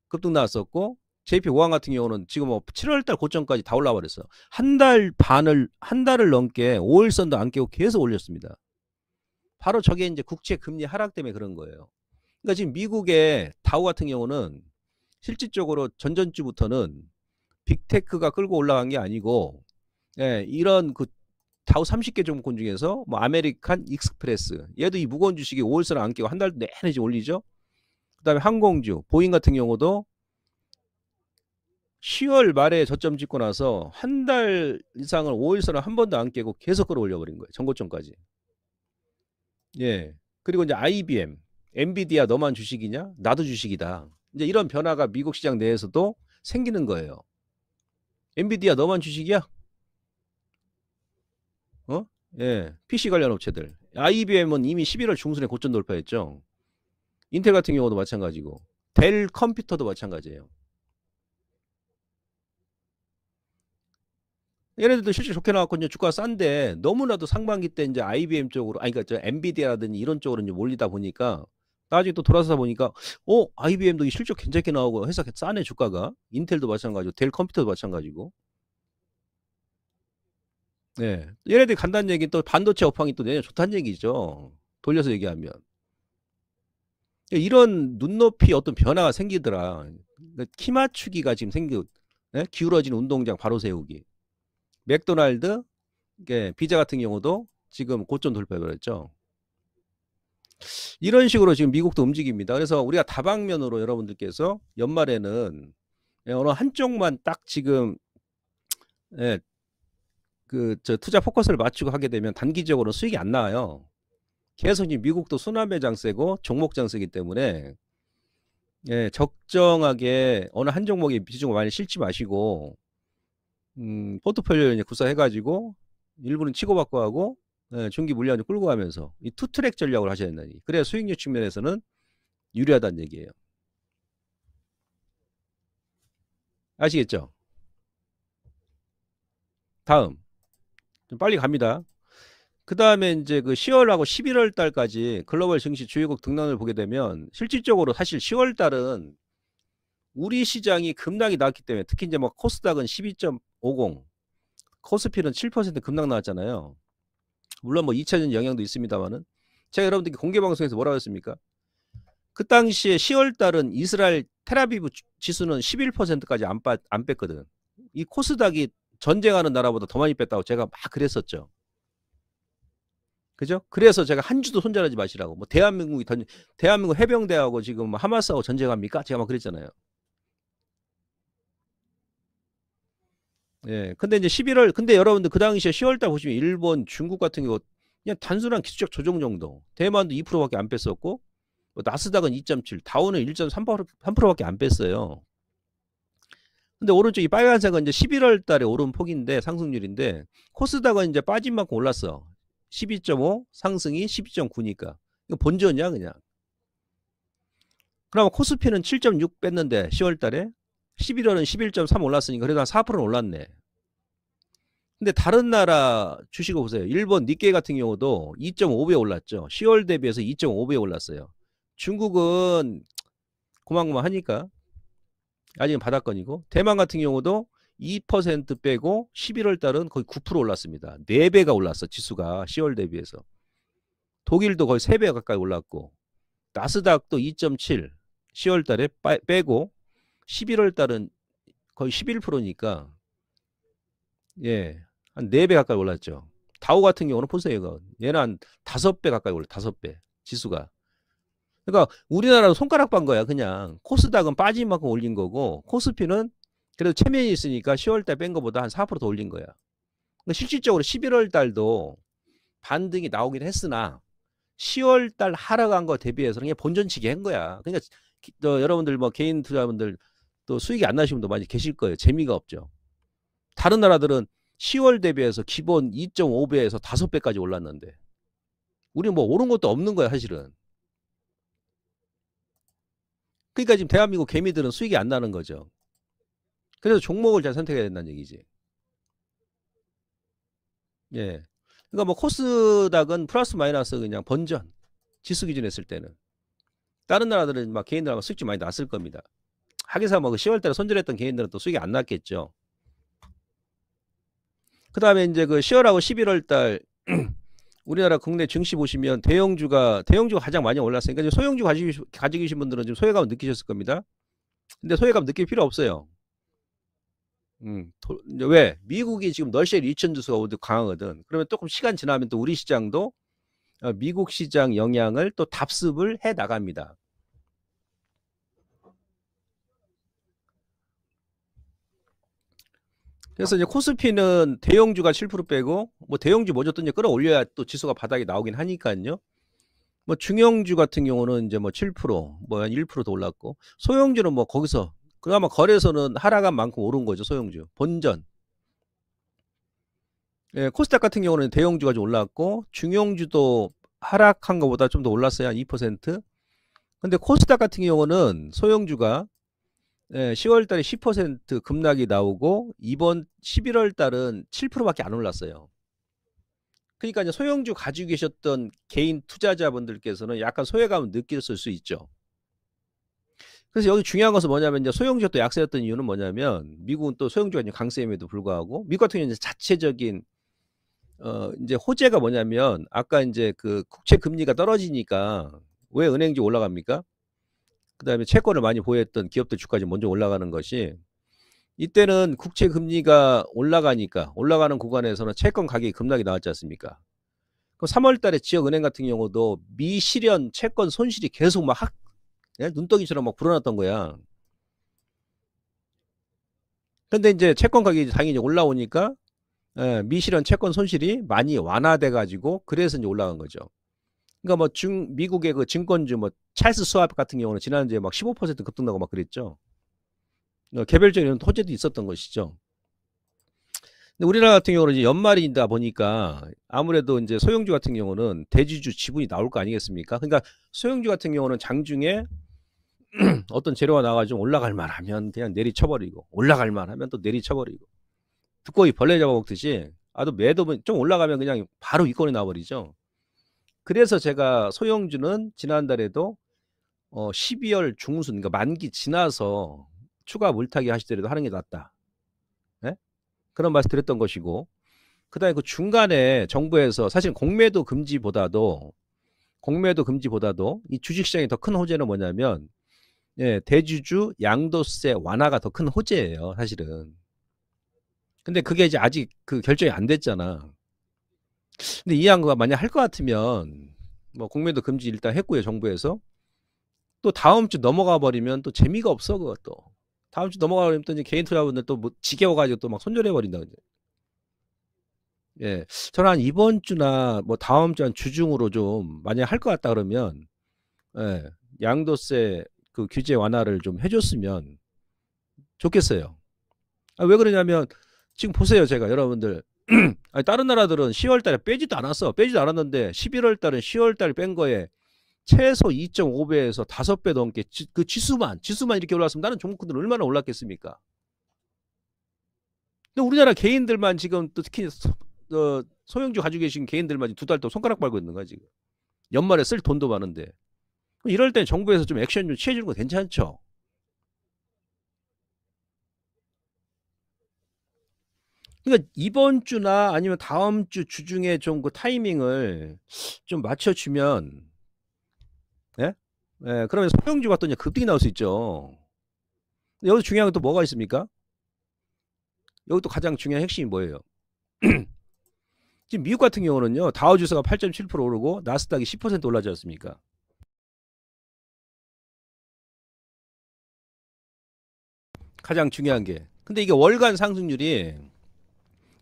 급등 나왔었고 JP 모간 같은 경우는 지금 뭐 7월달 고점까지 다 올라와 버렸어. 한 달을 넘게 5일선도 안 깨고 계속 올렸습니다. 바로 저게 이제 국채 금리 하락 때문에 그런 거예요. 그러니까 지금 미국의 다우 같은 경우는 실질적으로 전전주부터는 빅테크가 끌고 올라간 게 아니고 예, 이런 그 다우 30개 종목군 중에서 뭐 아메리칸 익스프레스 얘도 이 무거운 주식이 5일선을 안 깨고 한 달 내내 지금 올리죠. 그 다음에 항공주 보잉 같은 경우도 10월 말에 저점 찍고 나서 한 달 이상을 5일선을 한 번도 안 깨고 계속 끌어올려 버린 거예요. 전고점까지. 예. 그리고 이제 IBM, 엔비디아 너만 주식이냐? 나도 주식이다. 이제 이런 변화가 미국 시장 내에서도 생기는 거예요. 엔비디아 너만 주식이야? 어? 예. PC 관련 업체들. IBM은 이미 11월 중순에 고점 돌파했죠. 인텔 같은 경우도 마찬가지고. 델 컴퓨터도 마찬가지예요. 얘네들도 실제 좋게 나왔거든요. 주가가 싼데 너무나도 상반기 때 이제 IBM 쪽으로, 아니 그러니까 저 엔비디아라든지 이런 쪽으로 이제 몰리다 보니까 나중에 또 돌아서 보니까 IBM도 실적 괜찮게 나오고 회사 싸네 주가가. 인텔도 마찬가지고 델 컴퓨터도 마찬가지고. 네. 얘네들이 간다는 얘기는 또 반도체 업황이 또 내년 좋다는 얘기죠. 돌려서 얘기하면. 이런 눈높이 어떤 변화가 생기더라. 키 맞추기가 지금 네? 기울어진 운동장 바로 세우기. 맥도날드, 비자 같은 경우도 지금 고점 돌파해버렸죠. 이런 식으로 지금 미국도 움직입니다. 그래서 우리가 다방면으로 여러분들께서 연말에는 어느 한쪽만 딱 지금 예, 저 투자 포커스를 맞추고 하게 되면 단기적으로 수익이 안 나와요. 계속 지금 미국도 순환매 장세고 종목 장세이기 때문에 예, 적정하게 어느 한 종목에 비중을 많이 실지 마시고 포트폴리오 이제 구사해가지고 일부는 치고받고 하고 예, 중기 물량을 끌고 가면서 이 투트랙 전략을 하셔야 된다는 얘기. 그래야 수익률 측면에서는 유리하다는 얘기예요. 아시겠죠? 다음 좀 빨리 갑니다. 그 다음에 이제 그 10월하고 11월 달까지 글로벌 증시 주요국 등락을 보게 되면 실질적으로 사실 10월 달은 우리 시장이 급락이 나왔기 때문에 특히 이제 뭐 코스닥은 12.50, 코스피는 7% 급락 나왔잖아요. 물론 뭐 2차전 영향도 있습니다만은 제가 여러분들께 공개 방송에서 뭐라고 했습니까? 그 당시에 10월 달은 이스라엘 텔아비브 지수는 11%까지 안 뺐거든. 이 코스닥이 전쟁하는 나라보다 더 많이 뺐다고 제가 막 그랬었죠. 그죠? 그래서 제가 한 주도 손절하지 마시라고. 뭐 대한민국 해병대하고 지금 뭐 하마스하고 전쟁합니까? 제가 막 그랬잖아요. 예. 근데 이제 11월, 근데 여러분들 그 당시에 10월 달 보시면 일본, 중국 같은 경우 그냥 단순한 기술적 조정 정도. 대만도 2%밖에 안 뺐었고, 뭐 나스닥은 2.7, 다우는 1.3%밖에 안 뺐어요. 근데 오른쪽 이 빨간색은 이제 11월 달에 오른 폭인데 상승률인데 코스닥은 이제 빠진 만큼 올랐어. 12.5 상승이 12.9니까 이거 본전이야 그냥. 그러면 코스피는 7.6 뺐는데 10월 달에 11월은 11.3 올랐으니까 그래도 한 4%는 올랐네. 근데 다른 나라 주식을 보세요. 일본 니케이 같은 경우도 2.5배 올랐죠. 10월 대비해서 2.5배 올랐어요. 중국은 고만고만하니까 아직은 바닥권이고, 대만 같은 경우도 2% 빼고 11월 달은 거의 9% 올랐습니다. 4배가 올랐어, 지수가 10월 대비해서. 독일도 거의 3배 가까이 올랐고, 나스닥도 2.7, 10월 달에 빼고 11월 달은 거의 11%니까 예, 한 4배 가까이 올랐죠. 다우 같은 경우는 보세요. 얘는 한 5배 가까이 올라, 5배 지수가. 그러니까 우리나라도 손가락 반 거야. 그냥 코스닥은 빠진 만큼 올린 거고, 코스피는 그래도 체면이 있으니까 10월 달 뺀 거보다 한 4% 더 올린 거야. 그러니까 실질적으로 11월 달도 반등이 나오긴 했으나 10월 달 하락한 거 대비해서 그냥 본전치기 한 거야. 그러니까 여러분들 뭐 개인 투자분들 또 수익이 안 나시는 분도 많이 계실 거예요. 재미가 없죠. 다른 나라들은 10월 대비해서 기본 2.5배에서 5배까지 올랐는데 우리는 뭐 오른 것도 없는 거야, 사실은. 그러니까 지금 대한민국 개미들은 수익이 안 나는 거죠. 그래서 종목을 잘 선택해야 된다는 얘기지. 예. 그러니까 뭐 코스닥은 플러스 마이너스 그냥 번전. 지수 기준 했을 때는. 다른 나라들은 막 개인들 수익이 많이 났을 겁니다. 하기사 뭐 10월 달에 손절했던 개인들은 또 수익이 안 났겠죠. 그 다음에 이제 그 10월하고 11월 달 우리나라 국내 증시 보시면 대형주가 가장 많이 올랐으니까 소형주 가지고 계신 분들은 좀 소외감 느끼셨을 겁니다. 근데 소외감 느낄 필요 없어요. 왜? 미국이 지금 널셀 2000 지수가 강하거든. 그러면 조금 시간 지나면 또 우리 시장도 미국 시장 영향을 또 답습을 해 나갑니다. 그래서 이제 코스피는 대형주가 7% 빼고 뭐 대형주 먼저 또 이제 끌어올려야 또 지수가 바닥에 나오긴 하니까요. 뭐 중형주 같은 경우는 이제 뭐 7%, 뭐 한 1%더 올랐고, 소형주는 뭐 거기서 그나마 거래소는 하락한 만큼 오른 거죠. 소형주 본전. 예, 코스닥 같은 경우는 대형주가 좀 올랐고 중형주도 하락한 것보다 좀 더 올랐어요. 한 2%. 근데 코스닥 같은 경우는 소형주가 10월 달에 10% 급락이 나오고 이번 11월 달은 7%밖에 안 올랐어요. 그러니까 이제 소형주 가지고 계셨던 개인 투자자분들께서는 약간 소외감을 느꼈을 수 있죠. 그래서 여기 중요한 것은 뭐냐면 이제 소형주가 또 약세였던 이유는 뭐냐면 미국은 또 소형주가 이제 강세임에도 불구하고 미국 같은 경우는 이제 자체적인 이제 호재가 뭐냐면 아까 이제 그 국채 금리가 떨어지니까 왜 은행주 올라갑니까? 그다음에 채권을 많이 보유했던 기업들 주가지 먼저 올라가는 것이 이때는 국채 금리가 올라가니까 올라가는 구간에서는 채권 가격이 급락이 나왔지 않습니까? 그럼 3월 달에 지역 은행 같은 경우도 미실현 채권 손실이 계속 막 눈덩이처럼 막 불어났던 거야. 근데 이제 채권 가격이 당연히 올라오니까 미실현 채권 손실이 많이 완화돼 가지고 그래서 이제 올라간 거죠. 그러니까 뭐 미국의 그 증권주 뭐 찰스 스왑 같은 경우는 지난주에 막 15% 급등나고 막 그랬죠. 개별적인 호재도 있었던 것이죠. 근데 우리나라 같은 경우는 이제 연말이다 보니까 아무래도 이제 소형주 같은 경우는 대주주 지분이 나올 거 아니겠습니까? 그러니까 소형주 같은 경우는 장중에 어떤 재료가 나와가지고 올라갈 만하면 그냥 내리쳐버리고 올라갈 만하면 또 내리쳐버리고 두꺼비 벌레 잡아먹듯이 아도 매도 좀 올라가면 그냥 바로 위권이 나와버리죠. 그래서 제가 소형주는 지난달에도 12월 중순 그러니까 만기 지나서 추가 물타기 하시더라도 하는 게 낫다. 네? 그런 말씀 드렸던 것이고 그다음에 그 중간에 정부에서 사실 공매도 금지보다도 이 주식시장의 더 큰 호재는 뭐냐면 대주주 양도세 완화가 더 큰 호재예요, 사실은. 근데 그게 이제 아직 그 결정이 안 됐잖아. 근데 이 양도가 만약 할 것 같으면 뭐 공매도 금지 일단 했고요, 정부에서. 또 다음 주 넘어가 버리면 또 재미가 없어, 그것도. 다음 주 넘어가 버리면 또 이제 개인 투자분들 또 뭐 지겨워가지고 또 막 손절해 버린다. 예, 저는 한 이번 주나 뭐 다음 주 한 주중으로 좀 만약 할 것 같다 그러면 양도세 그 규제 완화를 좀 해줬으면 좋겠어요. 왜 그러냐면 지금 보세요, 제가 여러분들 아니, 다른 나라들은 10월 달에 빼지도 않았어. 빼지도 않았는데 11월 달은 10월 달 뺀 거에 최소 2.5배에서 5배 넘게 그 지수만 이렇게 올랐으면 다른 종목들은 얼마나 올랐겠습니까? 근데 우리나라 개인들만 지금 또 특히 소형주 가지고 계신 개인들만 2달 동안 손가락 빨고 있는 거야 지금. 연말에 쓸 돈도 많은데. 이럴 땐 정부에서 좀 액션 좀 취해주는 거 괜찮죠? 그러니까 이번 주나 아니면 다음 주 주중에 좀 그 타이밍을 좀 맞춰주면, 예? 예, 그러면 소형주가 또 이제 급등이 나올 수 있죠. 여기서 중요한 건 또 뭐가 있습니까? 여기 또 가장 중요한 핵심이 뭐예요? 지금 미국 같은 경우는요, 다우지수가 8.7% 오르고 나스닥이 10% 올라지 않습니까? 가장 중요한 게. 근데 이게 월간 상승률이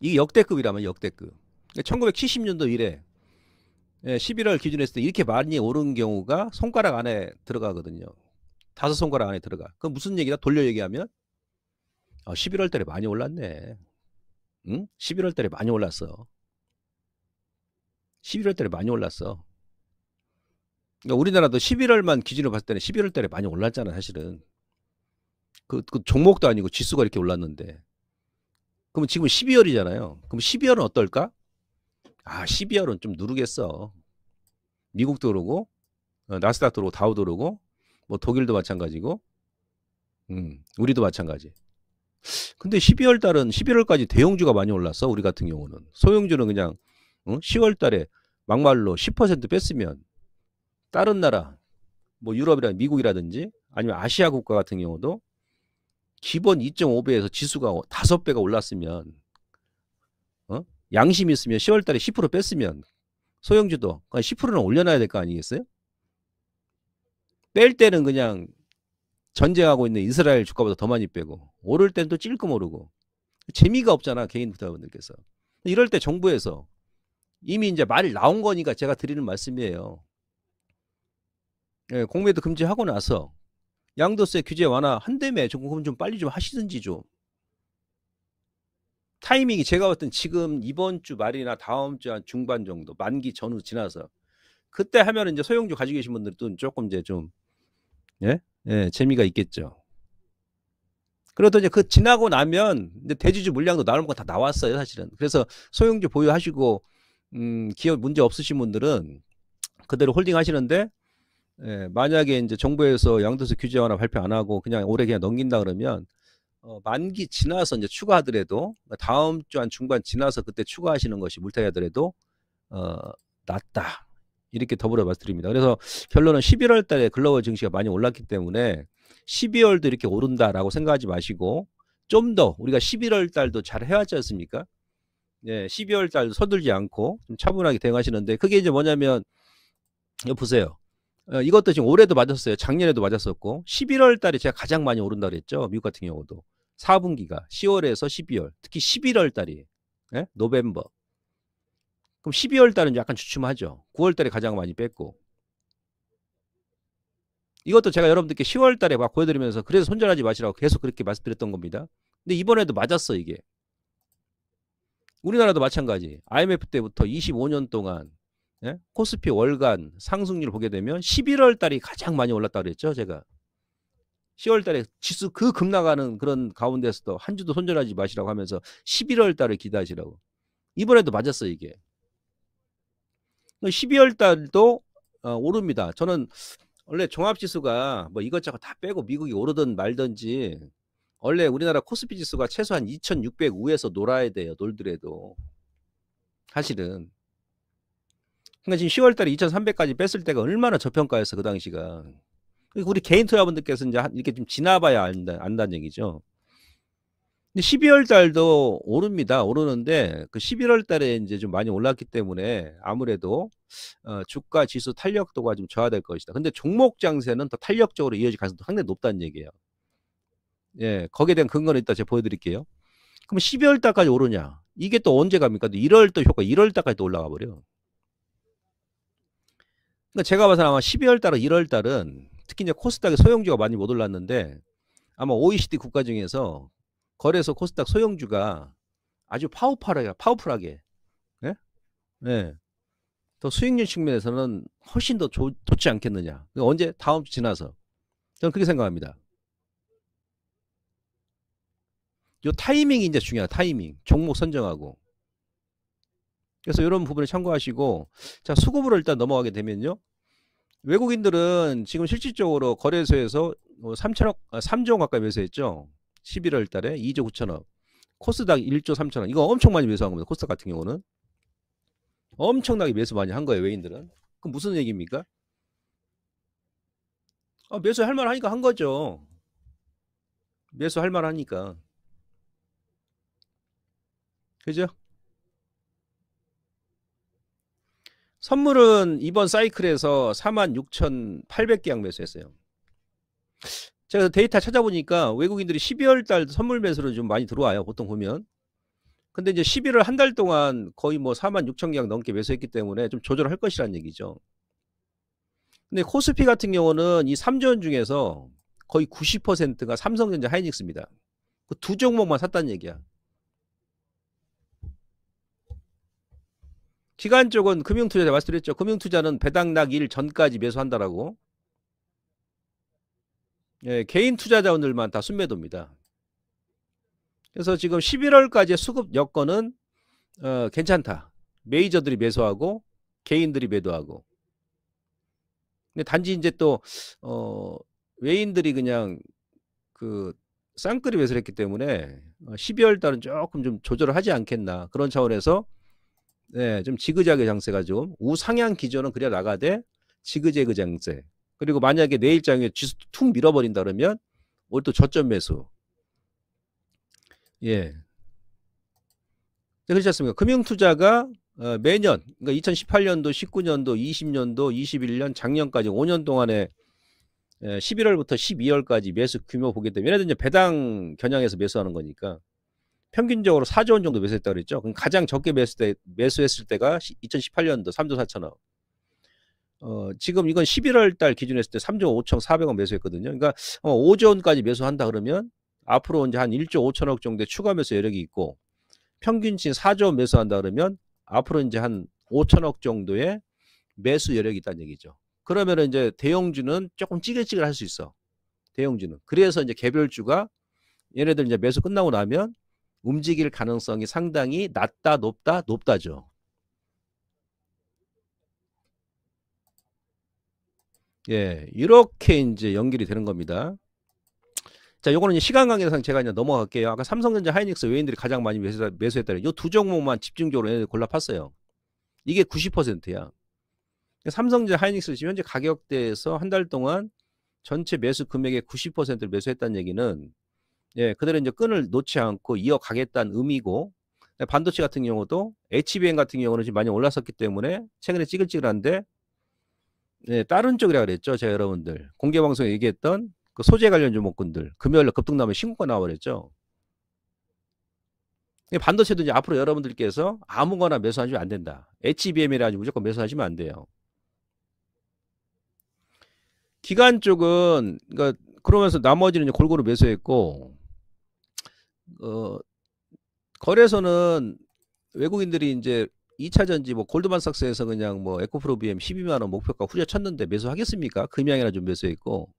이게 역대급이라면 역대급. 1970년도 이래 11월 기준으로 했을 때 이렇게 많이 오른 경우가 손가락 안에 들어가거든요. 5손가락 안에 들어가. 그럼 무슨 얘기다? 돌려 얘기하면 11월 달에 많이 올랐네. 응? 11월 달에 많이 올랐어. 11월 달에 많이 올랐어. 그러니까 우리나라도 11월만 기준으로 봤을 때는 11월 달에 많이 올랐잖아, 사실은. 그 종목도 아니고 지수가 이렇게 올랐는데. 그럼 지금 12월이잖아요. 그럼 12월은 어떨까? 12월은 좀 누르겠어. 미국도 오르고, 나스닥도 오르고, 다우도 오르고, 뭐 독일도 마찬가지고, 우리도 마찬가지. 근데 12월 달은 11월까지 대형주가 많이 올랐어. 우리 같은 경우는. 소형주는 그냥 10월 달에 막말로 10% 뺐으면 다른 나라, 뭐 유럽이나 미국이라든지 아니면 아시아 국가 같은 경우도 기본 2.5배에서 지수가 5배가 올랐으면 양심 있으면 10월 달에 10% 뺐으면 소형주도 10%는 올려놔야 될 거 아니겠어요? 뺄 때는 그냥 전쟁하고 있는 이스라엘 주가보다 더 많이 빼고 오를 땐 또 찔끔 오르고 재미가 없잖아, 개인 투자분들께서. 이럴 때 정부에서 이미 이제 말이 나온 거니까 제가 드리는 말씀이에요. 예, 공매도 금지하고 나서 양도세 규제 완화한다며 그럼 좀 빨리 좀 하시든지 좀. 타이밍이 제가 봤을 땐 지금 이번 주 말이나 다음 주 한 중반 정도 만기 전후 지나서 그때 하면 이제 소형주 가지고 계신 분들도 조금 이제 좀 예? 예, 재미가 있겠죠. 그래도 이제 그 지나고 나면 이제 대주주 물량도 나올 거 다 나왔어요, 사실은. 그래서 소형주 보유하시고 기업 문제 없으신 분들은 그대로 홀딩 하시는데 예, 만약에 이제 정부에서 양도세 규제 완화 발표 안 하고 그냥 올해 그냥 넘긴다 그러면 만기 지나서 이제 추가하더라도 다음 주 한 중반 지나서 그때 추가하시는 것이 물타기하더라도 어, 낫다. 이렇게 더불어 말씀드립니다. 그래서 결론은 11월 달에 글로벌 증시가 많이 올랐기 때문에 12월도 이렇게 오른다라고 생각하지 마시고 좀 더 우리가 11월 달도 잘 해왔지 않습니까? 예, 12월 달도 서둘지 않고 좀 차분하게 대응하시는데 그게 이제 뭐냐면 이거 보세요. 이것도 지금 올해도 맞았어요. 작년에도 맞았었고 11월 달에 제가 가장 많이 오른다 그랬죠. 미국 같은 경우도 4분기가 10월에서 12월 특히 11월 달이 예? 노벰버 그럼 12월 달은 약간 주춤하죠. 9월 달에 가장 많이 뺐고 이것도 제가 여러분들께 10월 달에 막 보여드리면서 그래서 손절하지 마시라고 계속 그렇게 말씀드렸던 겁니다. 근데 이번에도 맞았어 이게. 우리나라도 마찬가지. IMF 때부터 25년 동안 예? 코스피 월간 상승률을 보게 되면 11월 달이 가장 많이 올랐다 그랬죠 제가. 10월 달에 지수 그 급 나가는 그런 가운데서도 한 주도 손절하지 마시라고 하면서 11월 달을 기대하시라고. 이번에도 맞았어 이게. 12월 달도 오릅니다. 저는 원래 종합지수가 뭐 이것저것 다 빼고 미국이 오르든 말든지 원래 우리나라 코스피 지수가 최소한 2600 우에서 놀아야 돼요. 놀더라도. 사실은. 그러니까 지금 10월 달에 2300까지 뺐을 때가 얼마나 저평가였어 그 당시가. 우리 개인 투자분들께서 이제 이렇게 좀 지나봐야 안다는 얘기죠. 근데 12월 달도 오릅니다. 오르는데 그 11월 달에 이제 좀 많이 올랐기 때문에 아무래도 주가 지수 탄력도가 좀 저하될 것이다. 근데 종목 장세는 더 탄력적으로 이어질 가능성도 상당히 높다는 얘기예요. 예, 거기에 대한 근거는 이따 제가 보여드릴게요. 그럼 12월 달까지 오르냐? 이게 또 언제 갑니까? 1월 또 효과 1월 달까지 또 올라가 버려. 그러니까 제가 봐서 아마 12월 달은 1월 달은 특히 이제 코스닥의 소형주가 많이 못 올랐는데 아마 OECD 국가 중에서 거래소 코스닥 소형주가 아주 파워풀하게 예? 예. 더 수익률 측면에서는 훨씬 더 좋지 않겠느냐. 언제? 다음 주 지나서. 저는 그렇게 생각합니다. 요 타이밍이 이제 중요하다. 타이밍. 종목 선정하고. 그래서 이런 부분을 참고하시고 자 수급으로 일단 넘어가게 되면요. 외국인들은 지금 실질적으로 거래소에서 3조 가까이 매수했죠. 11월 달에 2조 9천억. 코스닥 1조 3천억. 이거 엄청 많이 매수한 겁니다. 코스닥 같은 경우는. 엄청나게 매수 많이 한 거예요, 외인들은. 그럼 무슨 얘기입니까? 매수할 만하니까 한 거죠. 매수할 만하니까. 그죠? 선물은 이번 사이클에서 46,800계약 매수했어요. 제가 데이터 찾아보니까 외국인들이 12월 달 선물 매수로 좀 많이 들어와요. 보통 보면. 근데 이제 11월 한 달 동안 거의 뭐 46,000계약 넘게 매수했기 때문에 좀 조절할 것이라는 얘기죠. 근데 코스피 같은 경우는 이 3조원 중에서 거의 90%가 삼성전자 하이닉스입니다. 그 두 종목만 샀다는 얘기야. 기관 쪽은 금융투자 제가 말씀드렸죠. 금융투자는 배당락 일 전까지 매수한다라고. 예, 개인 투자자분들만 다 순매도입니다. 그래서 지금 11월까지의 수급 여건은 괜찮다. 메이저들이 매수하고 개인들이 매도하고. 근데 단지 이제 또 외인들이 그냥 그 쌍끌이 매수를 했기 때문에 12월 달은 조금 좀 조절을 하지 않겠나. 그런 차원에서 네, 좀 지그재그 장세가 좀 우상향 기조는 그려 나가되 지그재그 장세. 그리고 만약에 내일장에 지수 툭 밀어버린다 그러면 오늘 또 저점 매수. 예. 그렇지 않습니까? 금융투자가 매년, 그러니까 2018년도, 19년도, 20년도, 21년, 작년까지 5년 동안에 11월부터 12월까지 매수 규모 보기 때문에 얘네들 이제 배당 겨냥해서 매수하는 거니까 평균적으로 4조 원 정도 매수했다고 그랬죠. 그럼 가장 적게 매수했을 때가 2018년도 3조 4천억. 지금 이건 11월 달 기준 했을 때 3조 5,400원 매수했거든요. 그러니까 5조 원까지 매수한다 그러면 앞으로 이제 한 1조 5천억 정도의 추가 매수 여력이 있고 평균치 4조 원 매수한다 그러면 앞으로 이제 한 5천억 정도의 매수 여력이 있다는 얘기죠. 그러면 이제 대형주는 조금 찌글찌글 할 수 있어. 대형주는. 그래서 이제 개별주가 얘네들 이제 매수 끝나고 나면 움직일 가능성이 상당히 낮다, 높다, 높다죠. 예, 이렇게 이제 연결이 되는 겁니다. 자, 요거는 시간 관계상 제가 이제 넘어갈게요. 아까 삼성전자, 하이닉스 외인들이 가장 많이 매수했다는 요 두 종목만 집중적으로 얘네들 골라 팠어요. 이게 90%야. 삼성전자, 하이닉스 지금 현재 가격대에서 한 달 동안 전체 매수 금액의 90%를 매수했다는 얘기는 예, 그대로 이제 끈을 놓지 않고 이어가겠다는 의미고 반도체 같은 경우도 HBM 같은 경우는 지금 많이 올랐었기 때문에 최근에 찌글찌글한데 예, 다른 쪽이라 그랬죠. 제가 여러분들 공개 방송에 얘기했던 그 소재 관련 종목군들 금요일에 급등나면 신고가 나와버렸죠. 반도체도 이제 앞으로 여러분들께서 아무거나 매수하시면 안 된다. HBM이라 가지고 무조건 매수하시면 안 돼요. 기관 쪽은 그러니까 그러면서 나머지는 이제 골고루 매수했고 거래소는 외국인들이 이제 2차 전지 뭐 골드만삭스에서 그냥 뭐 에코프로 BM 12만 원 목표가 후려쳤는데 매수하겠습니까? 금양이나 좀 매수했고.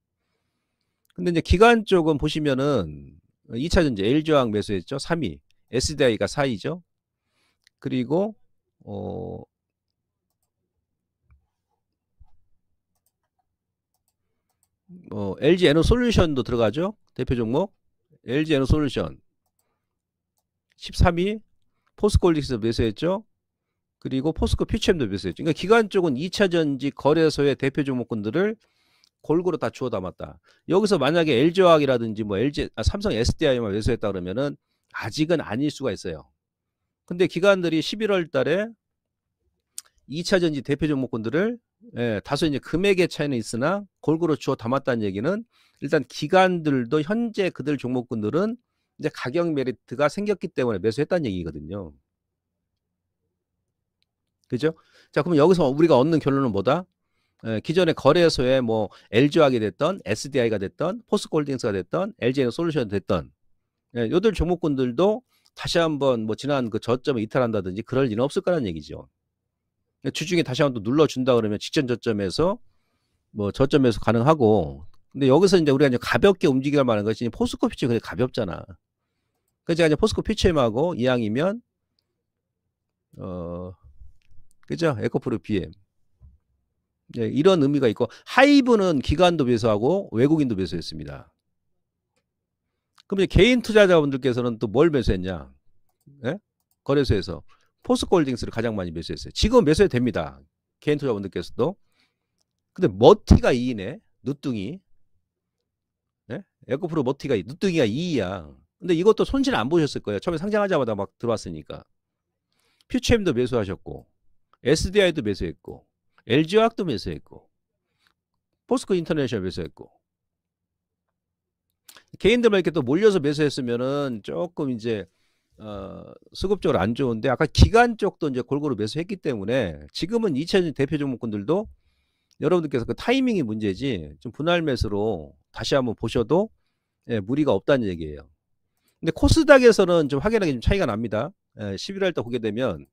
근데 이제 기관 쪽은 보시면은 2차 전지 LG화학 매수했죠. 3위. SDI가 4위죠. 그리고 LG 에너솔루션도 들어가죠. 대표 종목. LG 에너솔루션 13위. 포스코홀딩스 매수했죠. 그리고 포스코 퓨처엠도 매수했죠. 그러니까 기관 쪽은 2차 전지 거래소의 대표 종목군들을 골고루 다 주워 담았다. 여기서 만약에 LG화학이라든지 뭐 삼성 SDI만 매수했다 그러면은 아직은 아닐 수가 있어요. 근데 기관들이 11월 달에 2차 전지 대표 종목군들을 다소 이제 금액의 차이는 있으나 골고루 주워 담았다는 얘기는 일단 기관들도 현재 그들 종목군들은 이제 가격 메리트가 생겼기 때문에 매수했다는 얘기거든요. 그죠? 자, 그럼 여기서 우리가 얻는 결론은 뭐다? 기존의 거래소에 뭐 LG화학이 됐던 SDI가 됐던 포스코홀딩스가 됐던 LG에너솔루션이 됐던 요들 종목군들도 다시 한번 뭐 지난 그 저점을 이탈한다든지 그럴 일은 없을 거라는 얘기죠. 주중에 다시 한번 또 눌러준다 그러면 직전 저점에서 뭐 저점에서 가능하고 근데 여기서 이제 우리가 이제 가볍게 움직여야 하는 것이 포스코 퓨처 그게 가볍잖아. 그래서 제가 이제 포스코 퓨처엠하고 이왕이면 그죠? 에코프로 BM 네, 이런 의미가 있고 하이브는 기관도 매수하고 외국인도 매수했습니다. 그럼 이제 개인 투자자분들께서는 또 뭘 매수했냐? 예? 거래소에서 포스코홀딩스를 가장 많이 매수했어요. 지금 매수해도 됩니다. 개인 투자분들께서도. 근데 머티가 2이네. 누뚱이. 예? 에코프로 머티가 누뚱이가 2야. 근데 이것도 손실 안 보셨을 거예요. 처음에 상장하자마자 막 들어왔으니까. 퓨처엠도 매수하셨고, SDI도 매수했고, LG화학도 매수했고, 포스코 인터내셔널 매수했고. 개인들만 이렇게 또 몰려서 매수했으면은 조금 이제 수급적으로 안 좋은데, 아까 기관 쪽도 이제 골고루 매수했기 때문에 지금은 2차전 대표 종목군들도 여러분들께서 그 타이밍이 문제지, 좀 분할 매수로 다시 한번 보셔도 예, 무리가 없다는 얘기예요. 근데 코스닥에서는 좀 확연하게 좀 차이가 납니다. 예, 11월 달 보게 되면,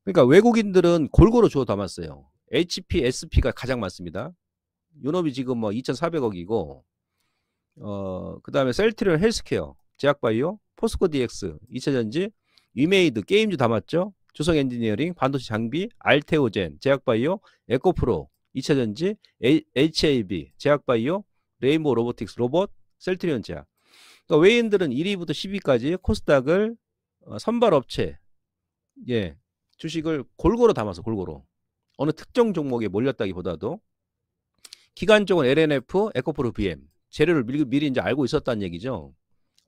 그러니까 외국인들은 골고루 주워 담았어요. HP, SP가 가장 많습니다. 유럽이 지금 뭐 2,400억이고, 그 다음에 셀트리온 헬스케어, 제약바이오, 포스코 DX, 2차전지, 위메이드, 게임즈 담았죠. 주성 엔지니어링, 반도체 장비, 알테오젠, 제약바이오, 에코프로, 2차전지, HAB, 제약바이오, 레인보우 로보틱스, 로봇, 셀트리온 제약. 그러니까 외인들은 1위부터 10위까지 코스닥을 선발업체, 예, 주식을 골고루 담아서 골고루 어느 특정 종목에 몰렸다기보다도 기관 쪽은 LNF, 에코프로 BM 재료를 미리 이제 알고 있었다는 얘기죠.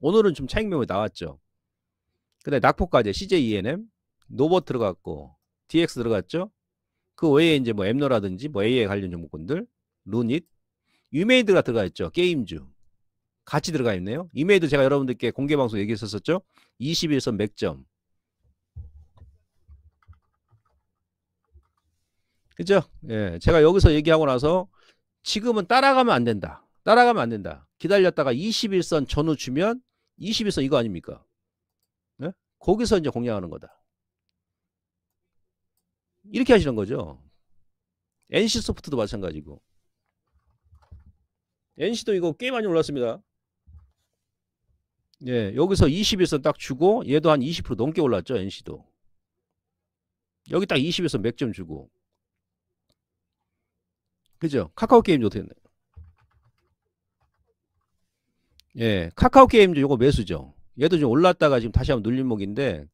오늘은 좀 차익 매물이 나왔죠. 근데 낙폭까지 CJ ENM, 노봇 들어갔고 DX 들어갔죠. 그 외에 이제 뭐 엠노라든지 뭐 AI 관련 종목군들, 루닛, 유메이드가 들어가 있죠. 게임주 같이 들어가 있네요. 유메이드 제가 여러분들께 공개 방송 얘기했었죠. 21선 맥점. 그죠? 예, 제가 여기서 얘기하고 나서 지금은 따라가면 안 된다. 따라가면 안 된다. 기다렸다가 21선 전후 주면 21선 이거 아닙니까? 네? 거기서 이제 공략하는 거다. 이렇게 하시는 거죠. NC소프트도 마찬가지고. NC도 이거 꽤 많이 올랐습니다. 예, 여기서 21선 딱 주고 얘도 한 20% 넘게 올랐죠. NC도. 여기 딱 21선 맥점 주고. 그죠? 카카오 게임도 어떻게 됐나요? 예, 카카오 게임도 요거 매수죠. 얘도 좀 올랐다가 지금 다시 한번 눌림목인데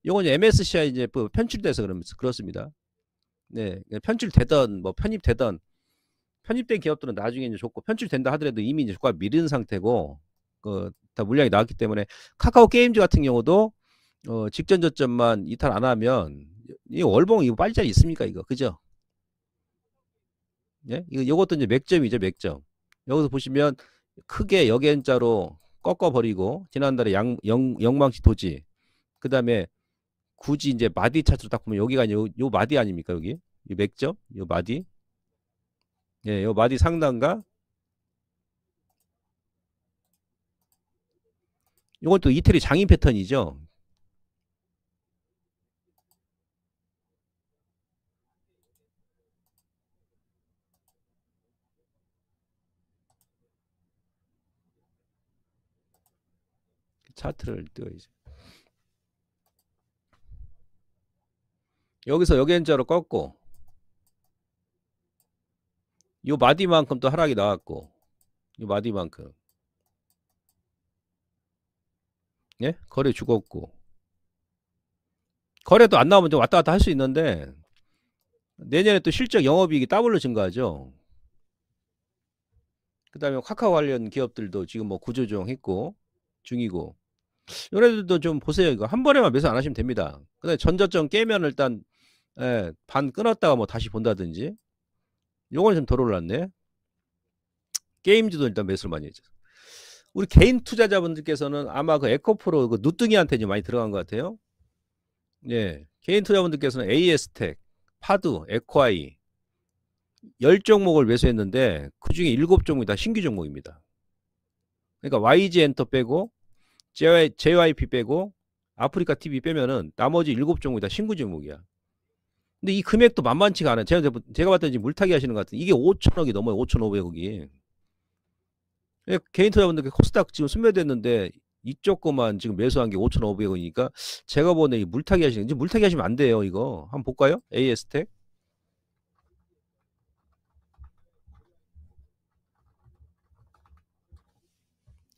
요건 MSCI 이제 편출돼서 그렇습니다. 네, 편출되던 뭐 편입되던 편입된 기업들은 나중에 이제 좋고, 편출된다 하더라도 이미 이제 주가 미른 상태고 다 물량이 나왔기 때문에. 카카오 게임즈 같은 경우도 직전 저점만 이탈 안 하면 이 월봉 이거 빨리짜리 있습니까 이거, 그죠? 예, 이것도 이제 맥점이죠, 맥점. 여기서 보시면 크게 역N자로 꺾어 버리고 지난달에 영망치 도지, 그 다음에 굳이 이제 마디 차트로 딱 보면 여기가 요 마디 아닙니까, 여기 이 맥점, 요 마디. 예, 요 마디 상단가. 이건 또 이태리 장인 패턴이죠. 차트를 띄워야지. 여기서 역N자로 꺾고 요 마디만큼 또 하락이 나왔고, 요 마디만큼, 예, 거래 죽었고. 거래도 안 나오면 좀 왔다 갔다 할 수 있는데 내년에 또 실적 영업이익이 더블로 증가하죠. 그 다음에 카카오 관련 기업들도 지금 뭐 구조조정 했고 중이고, 요래들도 좀 보세요. 이거 한 번에만 매수 안 하시면 됩니다. 근데 전저점 깨면 일단 예, 반 끊었다가 뭐 다시 본다든지. 요건 좀 덜 올랐네. 게임즈도 일단 매수를 많이 했죠. 우리 개인 투자자분들께서는 아마 그 에코프로 그 누뚱이한테 좀 많이 들어간 것 같아요. 예, 개인 투자분들께서는 AS텍, 파두, 에코아이 10종목을 매수했는데 그 중에 7종목이 다 신규 종목입니다. 그러니까 YG엔터 빼고 JYP 빼고 아프리카 TV 빼면은 나머지 7종목이 다 신규 종목이야. 근데 이 금액도 만만치가 않아요. 제가 봤더니 지금 물타기 하시는 것 같은, 이게 5천억이 넘어요. 5,500억이. 개인 투자분들 코스닥 지금 순매도했는데 이쪽 거만 지금 매수한 게 5,500원이니까 제가 보는 이 물타기 하시는, 지금 물타기 하시면 안 돼요. 이거 한번 볼까요? AS텍.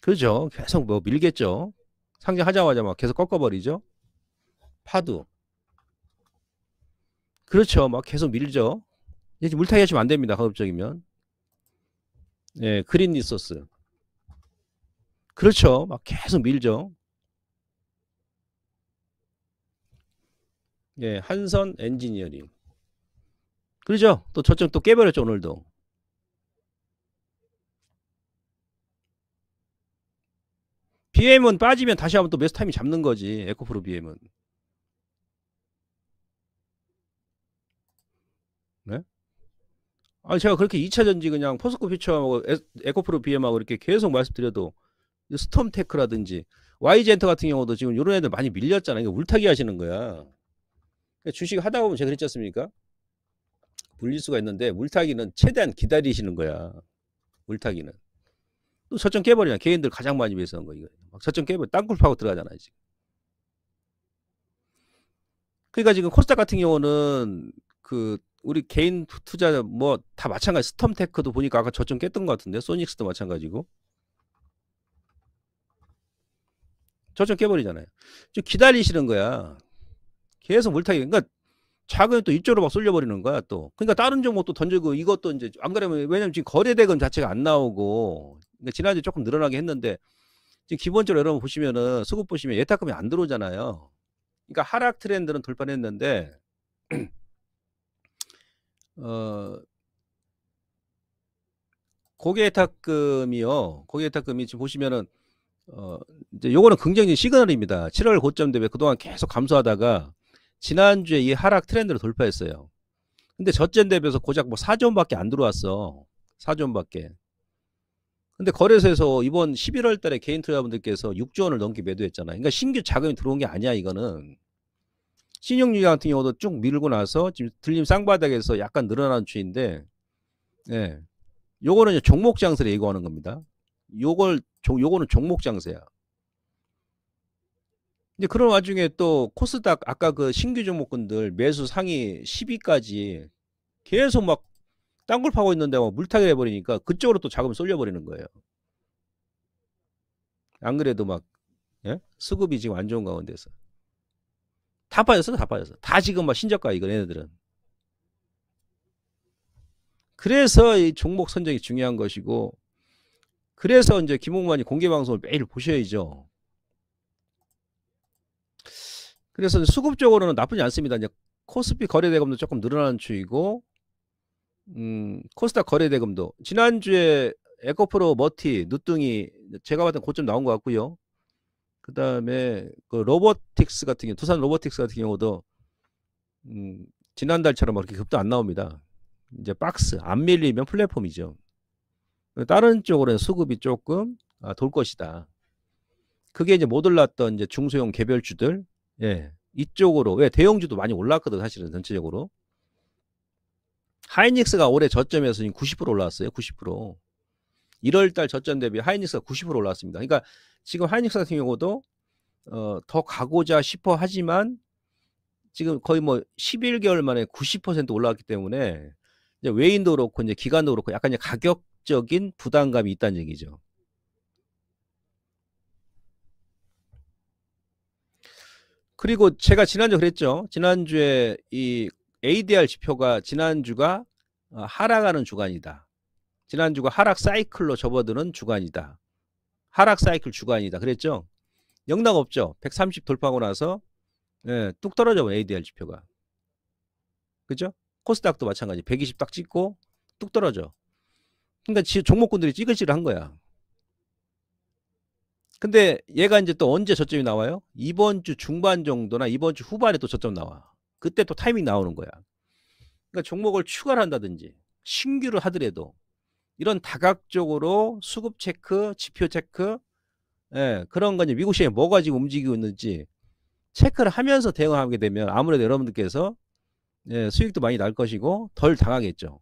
그죠? 계속 뭐 밀겠죠. 상장하자마자 막 계속 꺾어버리죠. 파도. 그렇죠. 막 계속 밀죠. 이제 물타기 하시면 안 됩니다. 가급적이면. 예, 그린 리소스. 그렇죠. 막 계속 밀죠. 예, 한선 엔지니어링. 그러죠. 또 저점 또 깨버렸죠, 오늘도. BM은 빠지면 다시 한번 또 매수 타이밍 잡는 거지. 에코프로 BM은. 네? 아, 제가 그렇게 2차전지 그냥 포스코 퓨처하고 에코프로 BM하고 이렇게 계속 말씀드려도 스톰테크라든지 YG엔터 같은 경우도 지금 이런 애들 많이 밀렸잖아요. 이거 물타기 하시는 거야. 그러니까 주식 하다 보면 제가 그랬지 않습니까? 물릴 수가 있는데 물타기는 최대한 기다리시는 거야. 물타기는. 또 저점 깨버리냐. 개인들 가장 많이 매수한 거 이거. 막 저점 깨버려. 땅굴 파고 들어가잖아요. 지금. 그러니까 지금 코스닥 같은 경우는 그 우리 개인 투자 뭐 다 마찬가지. 스톰테크도 보니까 아까 저점 깼던 것 같은데 소닉스도 마찬가지고 저점 깨버리잖아요. 좀 기다리시는 거야. 계속 물타기. 그러니까 자금이 또 이쪽으로 막 쏠려버리는 거야 또. 그러니까 다른 종목도 던지고 이것도 이제 안 그러면 왜냐면 지금 거래대금 자체가 안 나오고 그러니까 지난주에 조금 늘어나게 했는데 지금 기본적으로 여러분 보시면은 수급 보시면 예탁금이 안 들어오잖아요. 그러니까 하락 트렌드는 돌파를 했는데 어 고객 예탁금이요. 고객 예탁금이 지금 보시면은 이제 요거는 긍정적인 시그널입니다. 7월 고점 대비 그동안 계속 감소하다가 지난주에 이 하락 트렌드를 돌파했어요. 근데 저점 대비해서 고작 뭐 4조원밖에 안 들어왔어. 4조원밖에. 근데 거래소에서 이번 11월 달에 개인 투자분들께서 6조 원을 넘게 매도했잖아요. 그러니까 신규 자금이 들어온 게 아니야, 이거는. 신용유예 같은 경우도 쭉 밀고 나서 지금 들림 쌍바닥에서 약간 늘어난 추인데, 예. 요거는 이제 종목 장세를 예고하는 겁니다. 요거는 종목 장세야. 근데 그런 와중에 또 코스닥 아까 그 신규 종목군들 매수 상위 10위까지 계속 막 땅굴 파고 있는데 막 물타기를 해버리니까 그쪽으로 또 자금 쏠려버리는 거예요. 안 그래도 막 예? 수급이 지금 안 좋은 가운데서 다 빠졌어, 다 빠졌어. 다 지금 막 신저가 이거 얘네들은. 그래서 이 종목 선정이 중요한 것이고, 그래서 이제 김홍만이 공개 방송을 매일 보셔야죠. 그래서 수급적으로는 나쁘지 않습니다. 이제 코스피 거래대금도 조금 늘어나는 추이고, 코스닥 거래대금도 지난주에 에코프로 머티 누뚱이 제가 봤던 고점 나온 것 같고요. 그 다음에 그 로보틱스 같은 경우, 두산 로보틱스 같은 경우도 지난달처럼 그렇게 급도 안 나옵니다. 이제 박스 안 밀리면 플랫폼이죠. 다른 쪽으로는 수급이 조금 돌 것이다. 그게 이제 못 올랐던 이제 중소형 개별주들, 예, 이쪽으로 왜 대형주도 많이 올랐거든 사실은 전체적으로. 하이닉스가 올해 저점에서 90% 올라왔어요. 90%. 1월달 저점 대비 하이닉스가 90% 올라왔습니다. 그러니까 지금 하이닉스 같은 경우도 더 가고자 싶어 하지만 지금 거의 뭐 11개월 만에 90% 올라왔기 때문에 이제 외인도 그렇고 이제 기관도 그렇고 약간 이제 가격적인 부담감이 있다는 얘기죠. 그리고 제가 지난주에 그랬죠. 지난주에 이 ADR 지표가 지난주가 하락하는 주간이다. 지난주가 하락 사이클로 접어드는 주간이다. 하락 사이클 주간이다. 그랬죠. 영락 없죠. 130 돌파하고 나서 예, 뚝 떨어져 ADR 지표가. 그죠? 코스닥도 마찬가지. 120 딱 찍고 뚝 떨어져. 그러니까 종목군들이 찌글찌글한 거야. 근데 얘가 이제 또 언제 저점이 나와요? 이번 주 중반 정도나 이번 주 후반에 또 저점 나와. 그때 또 타이밍 나오는 거야. 그러니까 종목을 추가를 한다든지 신규를 하더라도 이런 다각적으로 수급 체크, 지표 체크, 예, 그런 거 이제 미국 시장에 뭐가 지금 움직이고 있는지 체크를 하면서 대응하게 되면 아무래도 여러분들께서 예, 수익도 많이 날 것이고 덜 당하겠죠.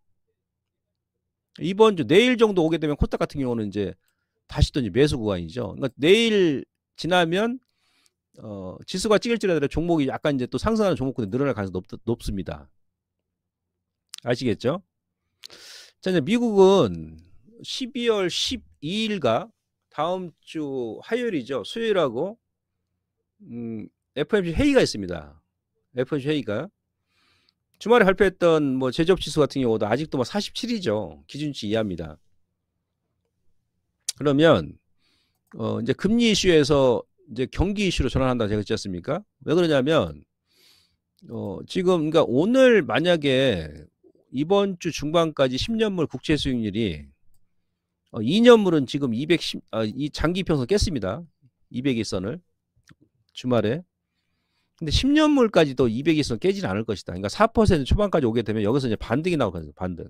이번 주 내일 정도 오게 되면 코스닥 같은 경우는 이제 다시 또 이제 매수 구간이죠. 그러니까 내일 지나면 지수가 찌글찌글하더라도 종목이 약간 이제 또 상승하는 종목군이 늘어날 가능성이 높습니다. 아시겠죠? 자, 이제 미국은 12월 12일가 다음 주 화요일이죠. 수요일하고 FOMC 회의가 있습니다. FOMC 회의가. 주말에 발표했던 뭐 제조업 지수 같은 경우도 아직도 뭐 47이죠. 기준치 이하입니다. 그러면 이제 금리 이슈에서 이제 경기 이슈로 전환한다 제가 했지 않습니까? 왜 그러냐면 지금 그러니까 오늘 만약에 이번 주 중반까지 10년물 국채 수익률이 2년물은 지금 210, 이 장기 평선 깼습니다. 200일선을 주말에. 근데 10년물까지도 200일선 깨지는 않을 것이다. 그러니까 4% 초반까지 오게 되면 여기서 이제 반등이 나오거든요. 반등.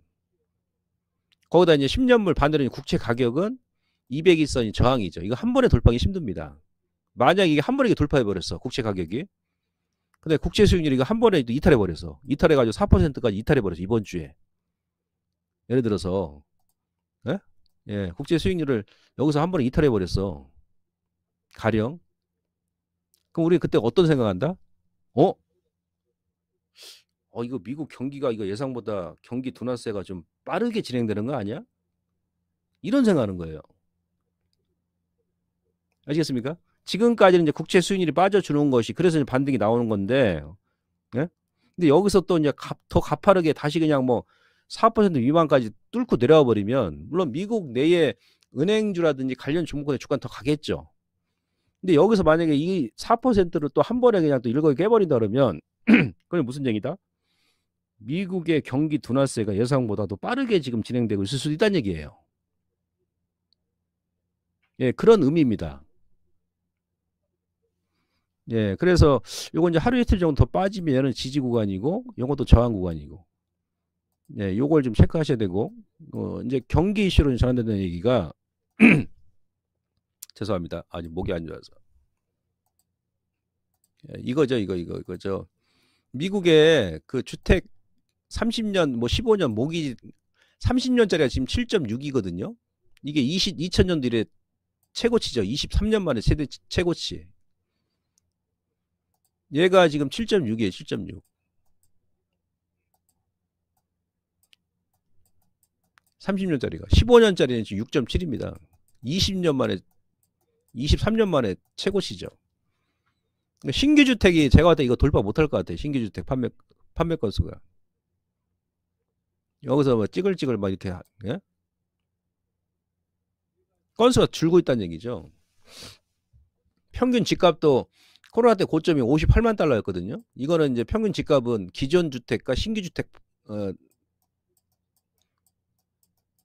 거기다 이제 10년물 반대로 국채 가격은 200일선이 저항이죠. 이거 한 번에 돌파하기 힘듭니다. 만약 이게 한 번에 돌파해 버렸어. 국채 가격이. 근데 국채 수익률이 이거 한 번에 이탈해 버렸어. 이탈해 가지고 4%까지 이탈해 버렸어. 이번 주에. 예를 들어서 예? 예, 국제 수익률을 여기서 한 번에 이탈해 버렸어. 가령. 그럼 우리 그때 어떤 생각한다? 어? 이거 미국 경기가 이거 예상보다 경기 둔화세가 좀 빠르게 진행되는 거 아니야? 이런 생각하는 거예요. 아시겠습니까? 지금까지는 이제 국채 수익률이 빠져주는 것이 그래서 이제 반등이 나오는 건데, 예? 근데 여기서 또 이제 더 가파르게 다시 그냥 뭐 4% 미만까지 뚫고 내려와 버리면 물론 미국 내에 은행주라든지 관련 종목의 주가는 더 가겠죠. 근데 여기서 만약에 이 4%를 또 한 번에 그냥 또 일거에 깨버린다 그러면 그건 무슨 얘기다? 미국의 경기 둔화세가 예상보다도 빠르게 지금 진행되고 있을 수도 있다는 얘기예요. 예, 그런 의미입니다. 예, 그래서 요거 이제 하루 이틀 정도 더 빠지면은 지지 구간이고, 요것도 저항 구간이고, 예, 요걸 좀 체크하셔야 되고, 이제 경기 이슈로 전환되는 얘기가 죄송합니다. 아니 목이 안 좋아서. 예, 이거죠. 미국의 그 주택 30년 뭐 15년 모기 30년짜리가 지금 7.6이거든요. 이게 2000년도 이래 최고치죠. 23년 만에 최고치. 얘가 지금 7.6이에요. 7.6. 30년짜리가 15년짜리는 지금 6.7입니다. 20년 만에 23년 만에 최고치죠. 신규 주택이 제가 봤을 때 이거 돌파 못할 것 같아요. 신규 주택 판매 건수가. 여기서 뭐 찌글찌글 막 이렇게 예? 건수가 줄고 있다는 얘기죠. 평균 집값도 코로나 때 고점이 58만 달러였거든요. 이거는 이제 평균 집값은 기존 주택과 신규 주택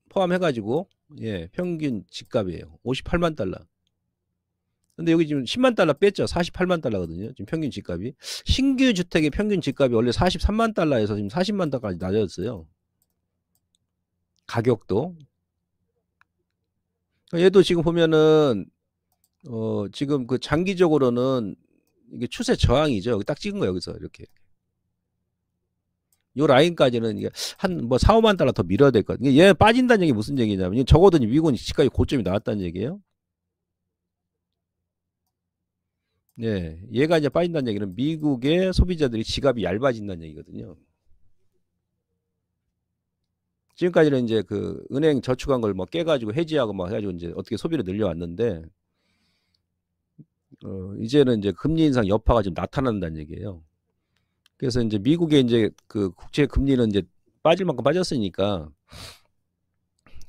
포함해가지고 예, 평균 집값이에요. 58만 달러. 근데 여기 지금 10만 달러 뺐죠. 48만 달러거든요. 지금 평균 집값이. 신규 주택의 평균 집값이 원래 43만 달러에서 지금 40만 달러까지 낮아졌어요. 가격도. 얘도 지금 보면은 지금 그 장기적으로는 이게 추세 저항이죠. 여기 딱 찍은 거 여기서 이렇게. 요 라인까지는 이게 한 뭐 4, 5만 달러 더 밀어야 될 것 같아요. 얘 빠진다는 얘기 무슨 얘기냐면 적어도 미국은 집값이 고점이 나왔다는 얘기예요. 예, 얘가 이제 빠진다는 얘기는 미국의 소비자들이 지갑이 얇아진다는 얘기거든요. 지금까지는 이제 그 은행 저축한 걸 뭐 깨가지고 해지하고 막 해가지고 이제 어떻게 소비를 늘려왔는데, 이제는 이제 금리 인상 여파가 지금 나타난다는 얘기예요. 그래서 이제 미국의 이제 그 국채 금리는 이제 빠질 만큼 빠졌으니까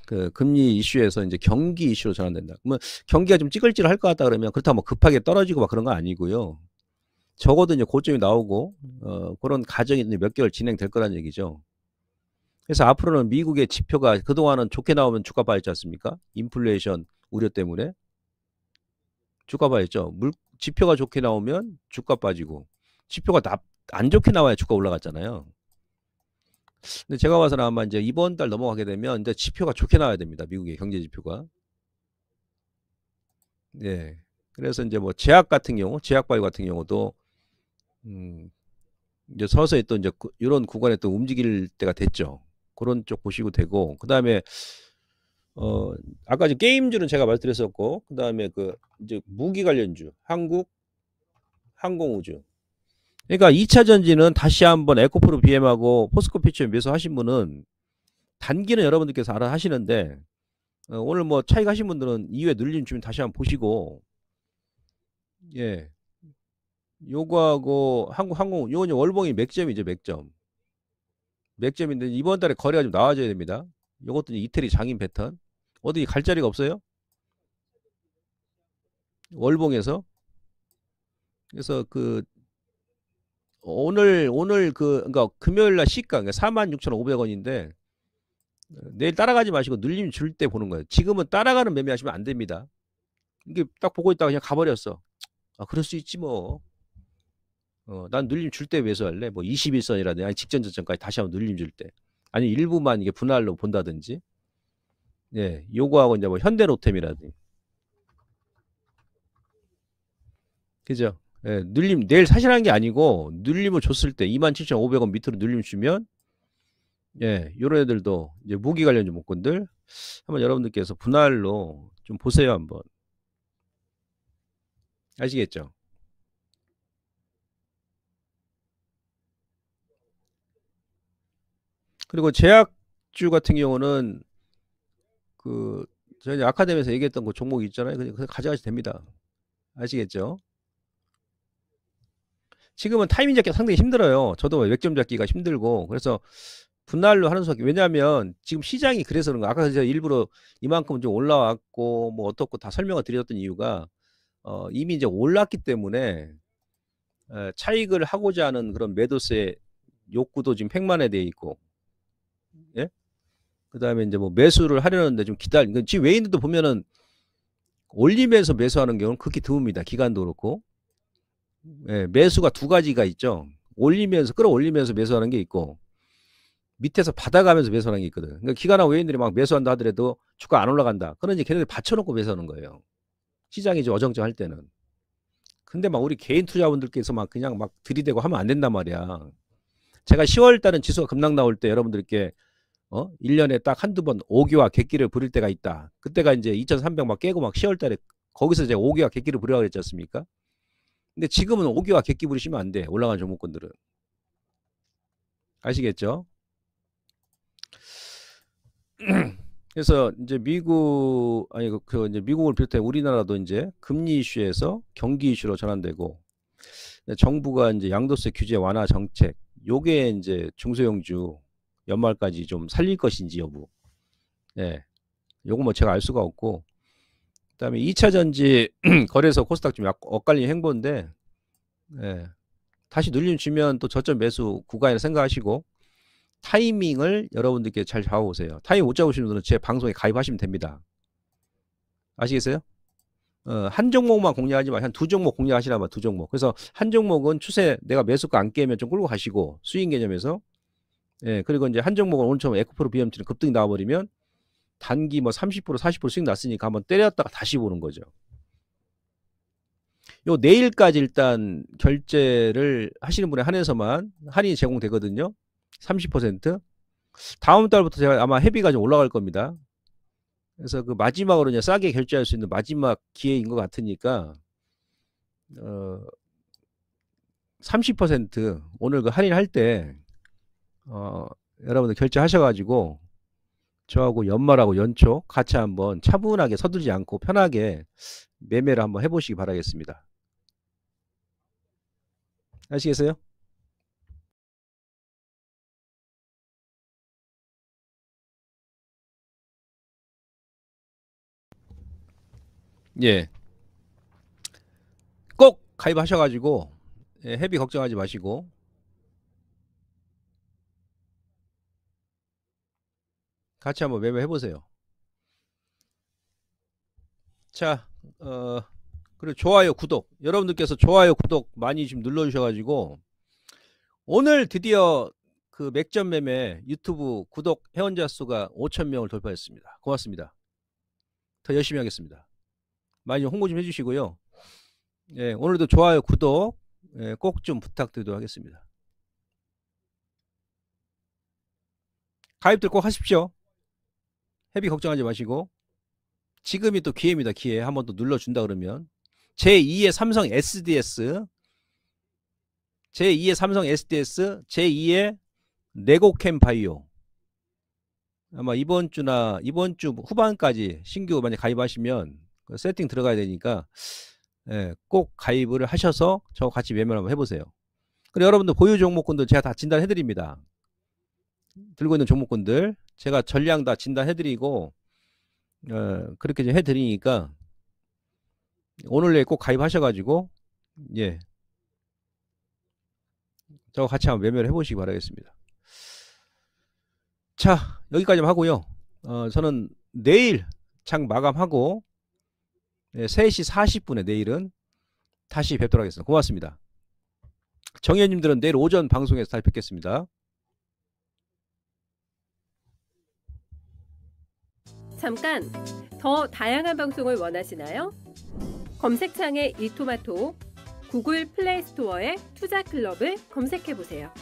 그 금리 이슈에서 이제 경기 이슈로 전환된다. 그러면 경기가 좀 찌글찌글할 것 같다 그러면 그렇다고 뭐 급하게 떨어지고 막 그런 거 아니고요. 적어도 이제 고점이 나오고 그런 과정이 몇 개월 진행될 거란 얘기죠. 그래서 앞으로는 미국의 지표가 그동안은 좋게 나오면 주가 빠졌지 않습니까? 인플레이션 우려 때문에 주가 빠졌죠. 지표가 좋게 나오면 주가 빠지고 지표가 안 좋게 나와야 주가 올라갔잖아요. 근데 제가 봐서는 아마 이제 이번 달 넘어가게 되면 이제 지표가 좋게 나와야 됩니다. 미국의 경제 지표가. 네. 그래서 이제 뭐 제약 같은 경우, 제약바이오 같은 경우도 이제 서서히 또 이제 이런 구간에 또 움직일 때가 됐죠. 그런 쪽 보시고 되고, 그 다음에 아까 이제 게임주는 제가 말씀드렸었고, 그 다음에 그 이제 무기 관련주, 한국 항공우주. 그러니까 2차 전지는 다시 한번 에코프로 BM하고 포스코 피처 매수하신 분은 단기는 여러분들께서 알아 하시는데 오늘 뭐 차익 하신 분들은 이후에 눌림 주면 다시 한번 보시고 예 요거하고 항공 요거는 월봉이 맥점이죠, 맥점. 맥점인데 이번 달에 거래가 좀 나와줘야 됩니다. 요것도 이태리 장인 패턴. 어디 갈 자리가 없어요? 월봉에서. 그래서 그 오늘 그러니까 금요일 날 시가 그러니까 46,500원인데 내일 따라가지 마시고 눌림 줄 때 보는 거예요. 지금은 따라가는 매매하시면 안 됩니다. 이게 딱 보고 있다가 그냥 가버렸어. 아, 그럴 수 있지 뭐. 난 눌림 줄 때 매수할래. 뭐 21선이라든지 아니 직전 저점까지 다시 한번 눌림 줄 때. 아니 일부만 이게 분할로 본다든지. 예, 요거하고 이제 뭐 현대로템이라든지. 그죠? 예, 눌림 내일 사실한 게 아니고 눌림을 줬을 때 27,500원 밑으로 눌림 주면 예, 요런 애들도 이제 무기 관련 종목군들 한번 여러분들께서 분할로 좀 보세요 한번. 아시겠죠? 그리고 제약주 같은 경우는 그 저희 아카데미에서 얘기했던 그 종목 있잖아요. 그냥 가져가셔도 됩니다. 아시겠죠? 지금은 타이밍 잡기가 상당히 힘들어요. 저도 맥점 잡기가 힘들고 그래서 분할로 하는 수밖에. 왜냐하면 지금 시장이 그래서 그런 거. 아까 제가 일부러 이만큼 좀 올라왔고 뭐 어떻고 다 설명을 드렸던 이유가 이미 이제 올랐기 때문에 차익을 하고자 하는 그런 매도세의 욕구도 지금 팽만해돼 있고, 예? 그다음에 이제 뭐 매수를 하려는데 좀 지금 외인들도 보면은 올리면서 매수하는 경우는 극히 드뭅니다. 기관도 그렇고. 예, 매수가 두 가지가 있죠. 올리면서 끌어올리면서 매수하는 게 있고 밑에서 받아가면서 매수하는 게 있거든. 그러니까 기관하고 외인들이 막 매수한다 하더라도 주가 안 올라간다. 그러니 걔네들 받쳐놓고 매수하는 거예요. 시장이 좀 어정쩡할 때는. 근데 막 우리 개인 투자분들께서 막 그냥 막 들이대고 하면 안 된단 말이야. 제가 10월 달은 지수가 급락 나올 때 여러분들께 1년에 딱 한두 번 오기와 객기를 부릴 때가 있다. 그때가 이제 2,300 막 깨고 막 10월 달에 거기서 제가 오기와 객기를 부리라고 그랬지 않습니까? 근데 지금은 오기와 객기 부리시면 안 돼. 올라간 종목군들은. 아시겠죠? 그래서 이제 미국 아니 이제 미국을 비롯해 우리나라도 이제 금리 이슈에서 경기 이슈로 전환되고 정부가 이제 양도세 규제 완화 정책 요게 이제 중소형주 연말까지 좀 살릴 것인지 여부. 예. 요거 뭐 제가 알 수가 없고 그다음에 2차 전지 거래소 코스닥 좀 엇갈린 행보인데 예. 다시 눌림 주면 또 저점 매수 구간이라 생각하시고 타이밍을 여러분들께 잘 잡아보세요. 타이밍 못 잡으시는 분들은 제 방송에 가입하시면 됩니다. 아시겠어요? 한 종목만 공략하지 말고 한 두 종목 공략하시라 봐. 두 종목. 그래서 한 종목은 추세 내가 매수가 안 깨면 좀 끌고 가시고 수익 개념에서 예, 그리고 이제 한 종목은 오늘처럼 에코프로 BMT는 급등이 나와버리면 단기 뭐 30% 40% 수익 났으니까 한번 때렸다가 다시 보는 거죠. 요 내일까지 일단 결제를 하시는 분에 한해서만 할인이 제공되거든요. 30%. 다음 달부터 제가 아마 회비가 좀 올라갈 겁니다. 그래서 그 마지막으로 이제 싸게 결제할 수 있는 마지막 기회인 것 같으니까 어, 30% 오늘 그 할인할 때 여러분들 결제하셔가지고 저하고 연말하고 연초 같이 한번 차분하게 서두르지 않고 편하게 매매를 한번 해보시기 바라겠습니다. 아시겠어요? 예. 꼭 가입하셔가지고 예, 회비 걱정하지 마시고 같이 한번 매매 해보세요. 자, 그리고 좋아요, 구독. 여러분들께서 좋아요, 구독 많이 좀 눌러주셔가지고 오늘 드디어 그 맥점 매매 유튜브 구독 회원자 수가 5,000명을 돌파했습니다. 고맙습니다. 더 열심히 하겠습니다. 많이 홍보 좀 해주시고요. 예, 오늘도 좋아요, 구독 예, 꼭 좀 부탁드리도록 하겠습니다. 가입들 꼭 하십시오. 회비 걱정하지 마시고 지금이 또 기회입니다. 기회 한번 또 눌러준다 그러면 제2의 삼성 SDS 제2의 삼성 SDS 제2의 네고캠 바이오 아마 이번 주 후반까지 신규 만약 가입하시면 그 세팅 들어가야 되니까 예, 꼭 가입을 하셔서 저와 같이 매매를 한번 해보세요. 그리고 여러분들 보유 종목군들 제가 다 진단해드립니다. 들고 있는 종목군들 제가 전량 다 진단해드리고 그렇게 좀 해드리니까 오늘 내일 꼭 가입하셔가지고 예, 저와 같이 한번 매매를 해보시기 바라겠습니다. 자, 여기까지만 하고요. 저는 내일 장 마감하고 3시 40분에 내일은 다시 뵙도록 하겠습니다. 고맙습니다. 정의원님들은 내일 오전 방송에서 다시 뵙겠습니다. 잠깐, 더 다양한 방송을 원하시나요? 검색창에 이토마토, 구글 플레이 스토어에 투자클럽을 검색해보세요.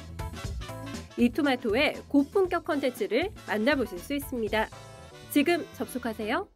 이토마토의 고품격 컨텐츠를 만나보실 수 있습니다. 지금 접속하세요.